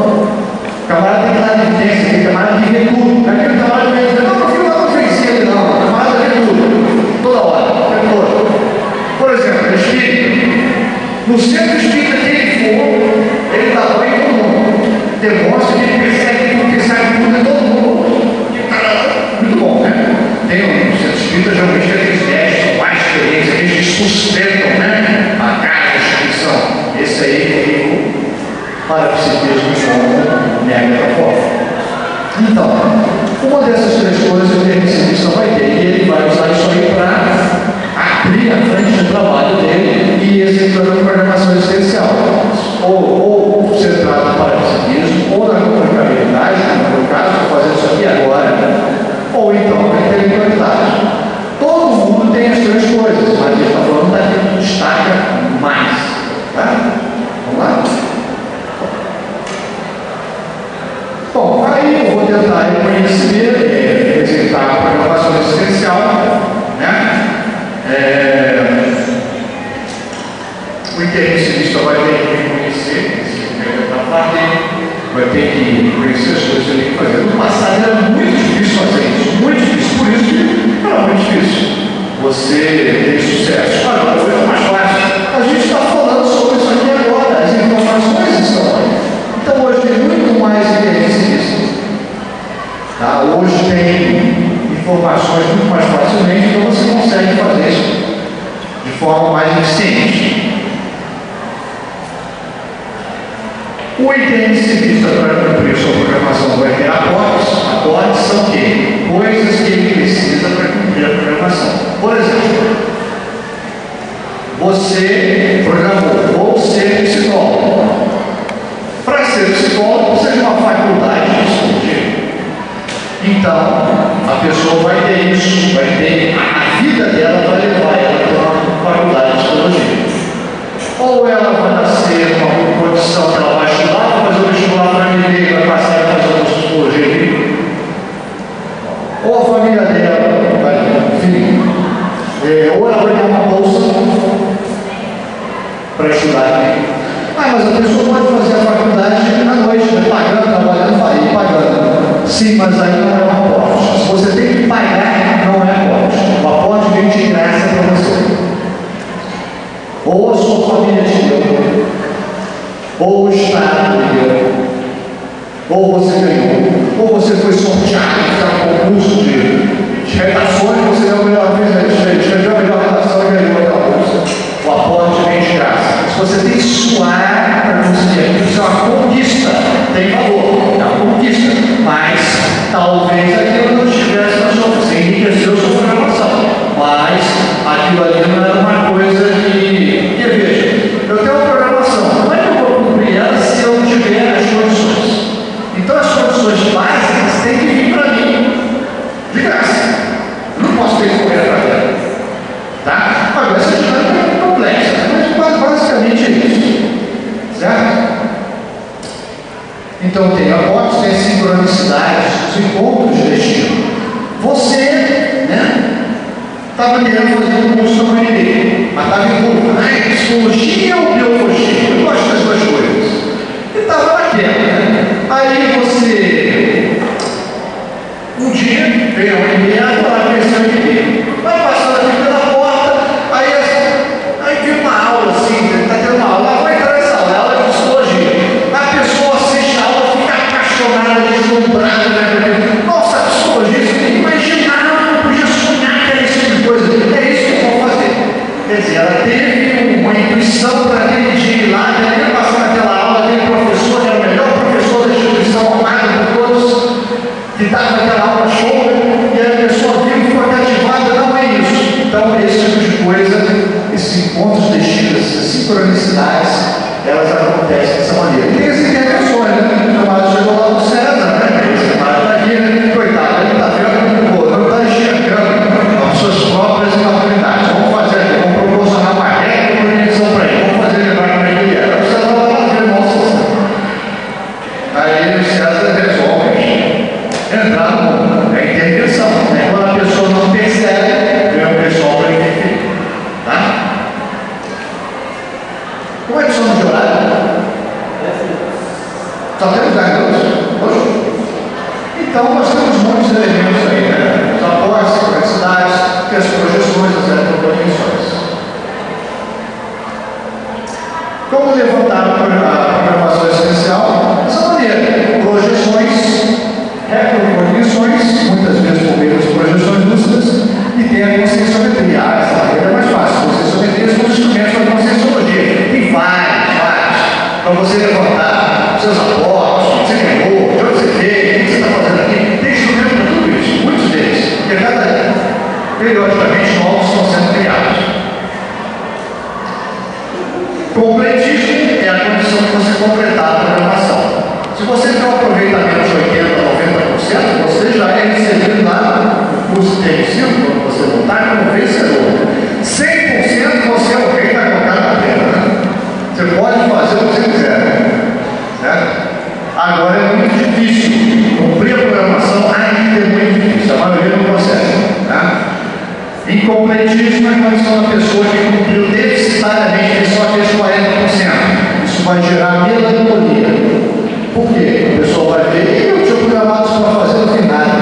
O camarada tem que dar evidência, aquele camarada que vê tudo. Não é aquele camarada que vê tudo. Não, filho, não conhecia ele, não. O camarada vê tudo. Toda hora, o tempo todo. Por exemplo, o espírito. No centro espírita que ele for, ele dá banho em todo mundo. Demonstra que ele percebe tudo, que sabe tudo de todo mundo. Muito bom, né? Tem um centro espírita, geralmente aqueles médicos com mais experiência, aqueles que sustentam, né? A casa, a instituição. Esse aí é o parapsiquismo como mega da forma. Então, uma dessas três coisas que a recepção vai ter, e ele vai usar isso aí para abrir a frente do trabalho dele e executar a programação existencial. Ou você trata do parapsiquismo, ou da comunicabilidade, no meu caso, estou fazendo isso aqui agora, ou então da intelectualidade. Todo mundo tem as três coisas, mas ele está falando daquilo que destaca mais. Tá? Vamos lá? Bom, aí eu vou tentar reconhecer, executar a programação existencial, né? O intervencionista vai ter que reconhecer, vai ter que reconhecer as coisas que ele tem que fazer. No passado era muito difícil fazer isso, muito difícil, por isso que era muito difícil você ter sucesso. Agora foi mais fácil. A gente está falando sobre isso aqui agora, as informações estão aí. Então hoje tem muito mais intervencionista. Tá? Hoje tem informações muito mais facilmente, então você consegue fazer isso de forma mais eficiente. O intervencionista, para cumprir sua programação, vai ter acordes. Acordes são o quê? Coisas que ele precisa para cumprir a programação. Por exemplo, você programou, vou ser psicólogo. Para ser psicólogo, precisa de uma faculdade de psicologia. Então, a pessoa vai ter isso, vai ter, a vida dela vai levar ela para uma faculdade de psicologia. Ou ela vai nascer numa condição que ela vai estudar, vai fazer o vestibular para MD, vai passar a fazer uma psicologia. Ou a família dela vai, enfim, ou ela vai ter uma bolsa para estudar. Mas a pessoa pode fazer a faculdade à noite, né? Pagando, trabalhando, aí pagando. Sim, mas aí não é um aporte. Se você tem que pagar, não é aporte. O aporte vem de graça para você. Ou a sua família te deu, ou o Estado te deu, ou você ganhou, ou você foi sorteado para um concurso de redações, você deu a melhor escreveu a melhor redação e ganhou aquela bolsa. O aporte vem de graça. Se você tem que suar para conseguir, isso é uma conquista, tem valor, é uma conquista, mas talvez aquilo não estivesse na sua, você enriqueceu sua programação, mas aquilo ali não era uma coisa que veja, eu tenho uma programação, como é que eu vou cumprir ela se eu não tiver as condições? Então as condições básicas têm que vir para mim, de graça, eu não posso ter que correr para ela, tá? Agora essa dinâmica é complexa, mas basicamente é isso, certo? Então tem aportes, tem sincronicidades, os encontros de destino. Você, né? Estava querendo fazer um curso na UNB, mas estava em dúvida, psicologia ou biologia? Eu gosto das duas coisas. E estava naquela, né? Aí você, um dia, veio a UNB, agora pensando em UNB. Vai passando aqui pela porta, aí viu uma aula assim, está tendo uma aula, vai entrar nessa aula, aula de psicologia. A pessoa assiste a aula, fica apaixonada, deslumbrada, né? Nossa, psicologia, você imaginava, não podia sonhar que era esse tipo de coisa. É isso que eu vou fazer. Quer dizer, ela teve uma intuição para aquele dia ir lá, ela ia passar naquela aula, aquele professor, que era o melhor professor da instituição, amado por todos, que estava naquela aula show, e a pessoa viu e ficou cativada. Não é isso. Então, esse tipo de coisa, esses encontros de destino, essas sincronicidades, elas acontecem dessa maneira. E tem as intervenções, né? O chamado chegou lá no César, né? Esse camarada está aqui, coitado, ele está vendo, pô, não está enxergando as suas próprias maturidades. Vamos fazer aqui, vamos proporcionar uma reta Então, nós temos muitos elementos aí, né? Os aportes, as complexidades, que as projeções, as eletroconexões. Como levantar a programação essencial? Dessa maneira, projeções, retrocognições, muitas vezes por meio de projeções lúcidas, e tem a conscienciometria. Essa maneira é mais fácil. Conscienciometria são os instrumentos da conscienciologia. Tem vários, para você levantar seus aportes, você ganhou, de onde você veio, o que você está fazendo aqui. Tem instrumento para tudo isso, muitos deles. E a cada periodicamente novos estão sendo criados. Completismo é a condição de você completar a programação. Se você tem um aproveitamento de 80%, 90%, você já é recebido lá no curso de ensino, quando você voltar, como vencedor. 100% você é o rei da contar na terra. Né? Você pode fazer o que você quiser. Né? Agora é muito difícil. Cumprir a programação ainda é muito difícil. A maioria não consegue. Né? Incompletismo é a condição da pessoa que cumpriu deficitariamente, que só fez 40%. Isso vai gerar melancolia. Por quê? A pessoa vai ver, eu tinha programado isso para fazer, não tem nada.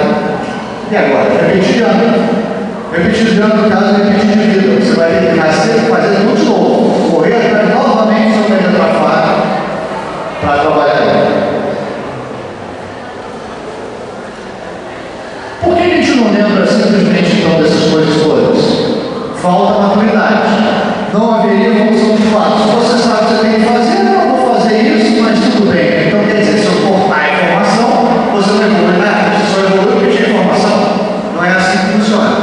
E agora? Repetir de ano. Repetir de ano, no caso, repetir de vida. Você vai ter que nascer e fazer tudo de novo. Correr atrás novamente do seu meio de trabalho para trabalhar. Por que a gente não lembra simplesmente então dessas coisas todas? Falta maturidade. Não haveria evolução de fato. Se você sabe o que você tem que fazer, não vou fazer isso, mas tudo bem. Então quer dizer, se eu cortar a informação, você não evolui nada. Você só evolui porque tinha informação. Não é assim que funciona.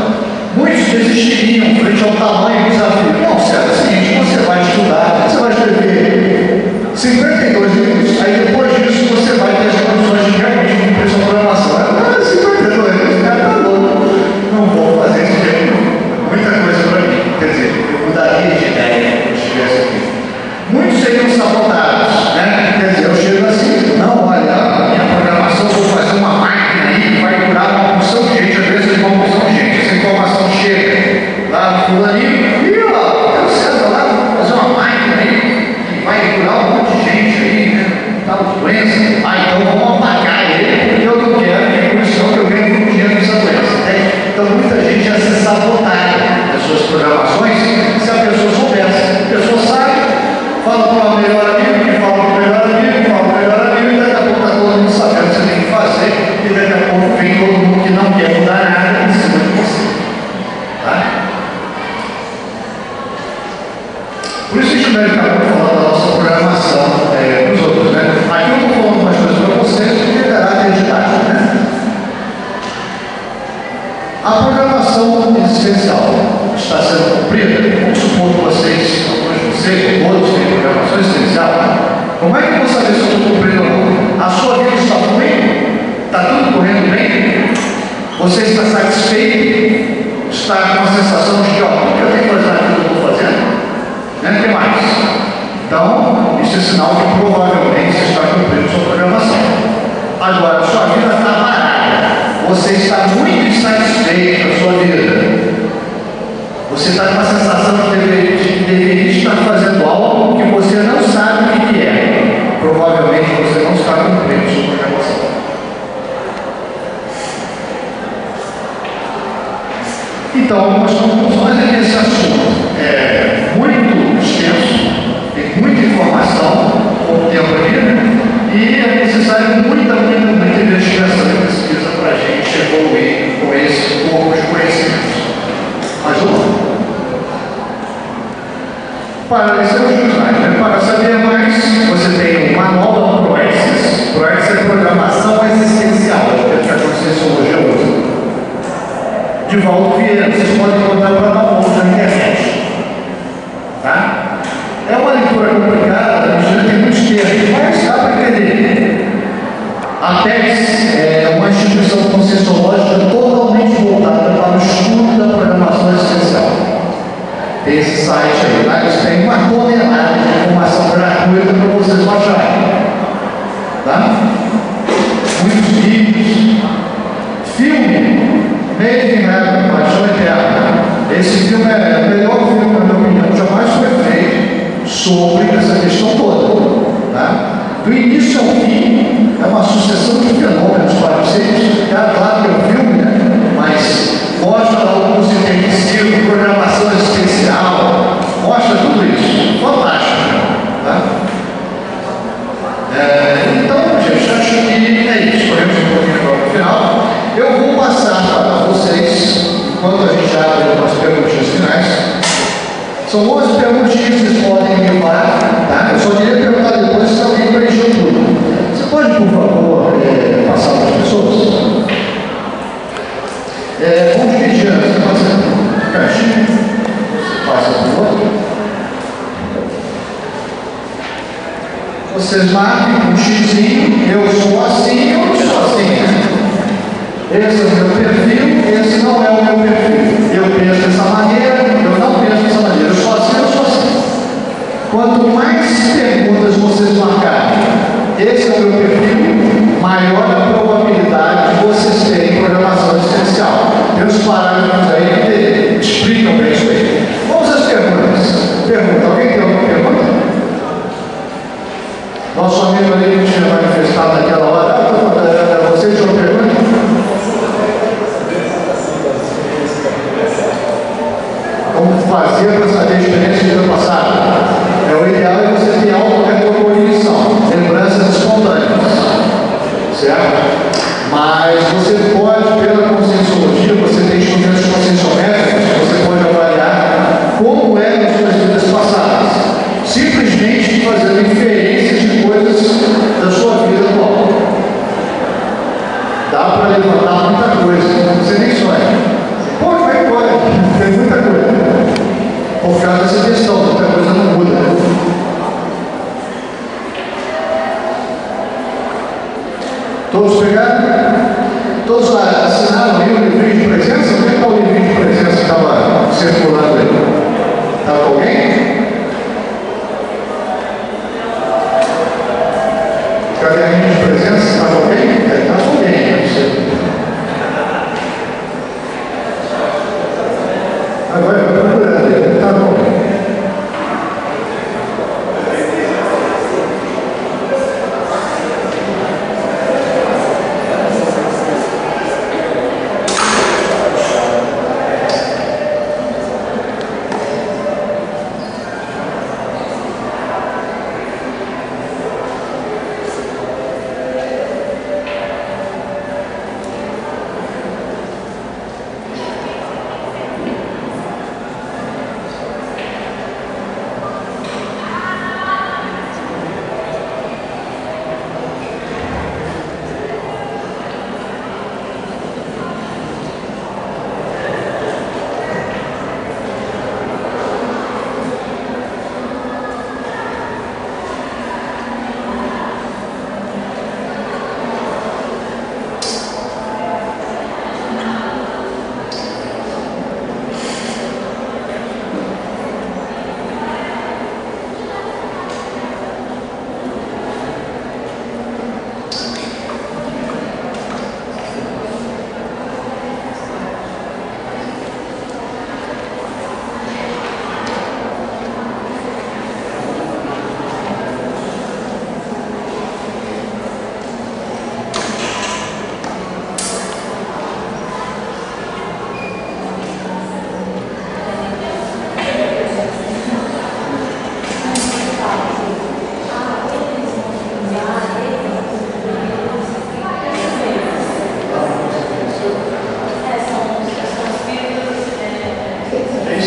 Muitos desistiriam frente ao tamanho do desafio. Não, certo, é o seguinte, você vai estudar, você vai escrever 52 livros, aí depois disso você vai ter as condições de realmente cumprir sua programação. 52 livros, cara, tá louco. Não vou fazer isso de nenhum. Muita coisa para mim. Quer dizer, eu mudaria de ideia se eu estivesse aqui. Muitos seriam sabotados, né? Quer dizer, eu chego assim, não, olha, a minha programação, vou fazer uma máquina aí que vai curar uma porção de gente, às vezes uma porção de gente. Essa informação chega lá no fulaninho, e ó, eu sei lá, vou fazer uma máquina aí que vai curar um monte de gente aí, né? Tal doença. Ah, então vamos apagar ele, porque eu não quero, que é por isso que eu ganho muito dinheiro nessa doença. Né? Então muita gente já se sabotaria nas suas programações se a pessoa soubesse. A pessoa sabe, fala para o melhor amigo, que fala para o melhor amigo, que fala para o melhor amigo, e daqui a pouco está todo mundo sabendo o que você tem que fazer, e daqui a pouco vem todo mundo que não quer mudar nada em cima de você. Tá? Por isso a gente vai ficar falando da nossa programação para os outros. Né? Aqui eu estou falando umas coisas para vocês, porque é caráter didático. Né? A programação existencial está sendo cumprida. Vamos supor que vocês, alguns de vocês, todos têm programação existencial. Como é que eu vou saber se eu estou cumprindo ou não? A sua vida está fluindo? Está tudo correndo bem? Você está satisfeito? Está com a sensação de que, ó, eu tenho que fazer aquilo que eu estou fazendo? Não tem mais. Então, isso é sinal que provavelmente você está cumprindo sua programação. Agora, a sua vida está parada. Você está muito insatisfeito com a sua vida. Você está com a sensação de deveria estar fazendo algo que você não sabe o que é. Provavelmente você não está cumprindo sua programação. Então, algumas conclusões é que esse assunto é muito extenso, tem muita informação, pouco tempo aqui, né? E é necessário muita investigação e pesquisa para a gente evoluir com esse corpo de conhecimentos. Mais uma? Para esse é o José, né? Para saber mais, você tem um manual da ProExis. ProExis é programação existencial, que a conscienciologia usa. De Valdo Vieira, vocês podem encontrar para download na internet. Tá? É uma leitura complicada, a gente tem muitos termos, mas dá para entender. A TEX é uma instituição conscienciológica totalmente voltada para o estudo da programação existencial. Tem esse site aí, lá eles têm uma tonelada de informação gratuita para vocês baixarem. Tá? Muitos vídeos, filme. Made in Heaven, Paixão Eterna. Esse filme é o melhor filme, na minha opinião, jamais foi feito sobre essa questão toda. Tá? Do início ao fim, é uma sucessão de fenômenos, pode ser explicado, claro que é um filme, né? Mas mostra alguns intensivos, programação especial, mostra tudo isso. Fantástico, tá? Então, gente, acho que é isso. Corremos um pouquinho agora no final. Eu vou passar para vocês, enquanto a gente abre as perguntinhas finais. São 11 perguntinhas, vocês podem me levar, tá? Eu só queria perguntar depois se alguém preencheu tudo. Você pode, por favor, passar para as pessoas? Vamos dividir antes, você passa caixinha, você passa para o outro. Vocês marquem um xizinho, eu sou assim, eu não sou assim, né? Esse é o meu perfil, esse não é o meu perfil. Eu penso dessa maneira, eu não penso dessa maneira. Eu sou assim, eu sou assim. Quanto mais perguntas vocês marcarem, esse é o meu perfil, maior a probabilidade de vocês terem programação essencial. Tem os parágrafos aí que explicam bem isso aí. Vamos às perguntas. Pergunta, alguém tem alguma pergunta? Nosso amigo ali que tinha manifestado naquela hora, você tinha uma pergunta? Como fazer para saber a experiência do ano passado? O ideal é você ter auto-recognição, lembranças espontâneas, certo? Mas você pode, pela conscienciologia, você tem instrumentos conscienciométricos, você pode avaliar como eram as suas vidas passadas, simplesmente fazendo inferências de coisas da sua vida atual. Dá para levantar muita coisa, você nem sonha. Pô, vai embora, tem muita coisa. Por causa dessa questão, muita coisa não muda. Todos pegaram? Todos assinaram aí o livrinho de presença? Onde é que está o livrinho de presença que estava circulando aí? Está com alguém? Caderninho de presença, está com alguém? Está com alguém, não sei. Agora eu estou procurando, ele está bom.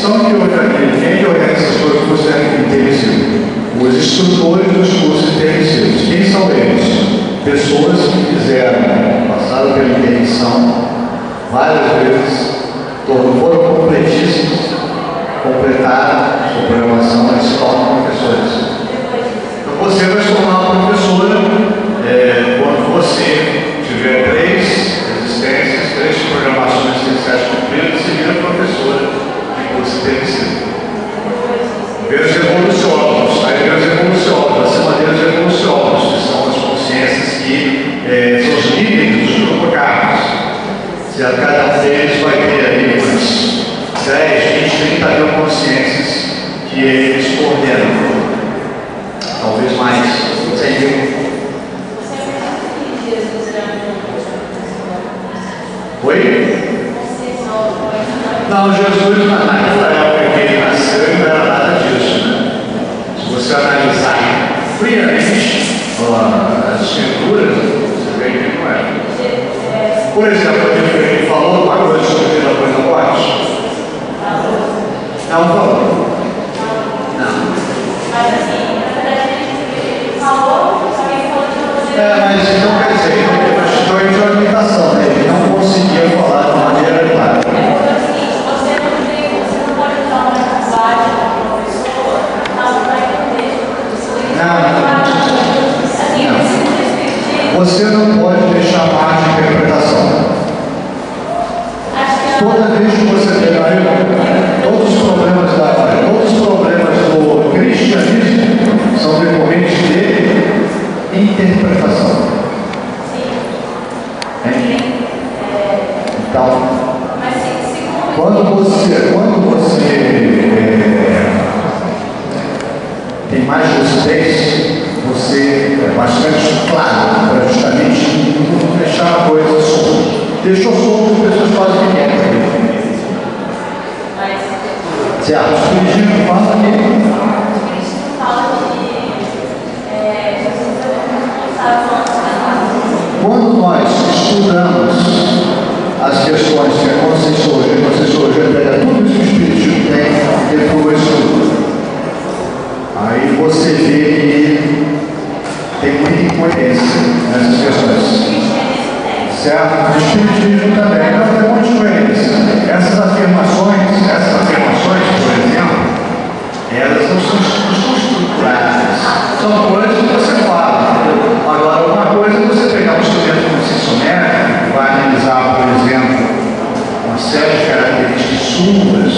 Quem organiza essas coisas do curso intermissivo? Os instrutores dos cursos intermissivos. Quem são eles? Pessoas que fizeram, passaram pela intermissão várias vezes, foram completíssimos, completaram sua programação e se tornam professores. Então você vai se tornar uma professora quando você tiver 3 existências, 3 programações essenciais cumpridas, você vira professora. Você tem que ser. Ver os evoluciólogos, aí ver os evoluciólogos, acima deles os evoluciólogos, que são as consciências que são os líderes dos provocados. Se a cada um deles vai ter ali umas 10, 20, 30 mil consciências que eles coordenam. Talvez mais, 100 mil. Então, Jesus, naquela época que ele nasceu, não era nada disso, né? Se você analisar friamente as escrituras, você vê que não é. Por exemplo, ele falou uma coisa sobre a coisa morte? Não falou. Não. Mas assim, na verdade, ele falou, também falou de uma maneira. Mas então quer dizer, então ele tinha uma limitação, né? Ele não conseguia falar de uma maneira clara. Você não pode usar uma linguagem de uma pessoa, para entender. Você não pode deixar margem de interpretação. Toda vez que você pegar todos os problemas do cristianismo são decorrentes de interpretação. Então, quando você tem mais lucidez, você é bastante claro para justamente não deixar a coisa solta. Deixou solto, as pessoas fazem o que querem. Certo? O Espiritismo fala que quando nós estudamos as questões que a Conscienciologia pega tudo isso que o Espiritismo tem depois estuda. Aí você vê que tem muita incoerência nessas questões. Certo? O Espiritismo também não tem muita incoerência. Essas afirmações, por exemplo, elas não são estruturadas. São coisas que você fala. Agora, uma coisa é você pegar um instrumento como sissométrico, vai analisar, por exemplo, uma série de características suas,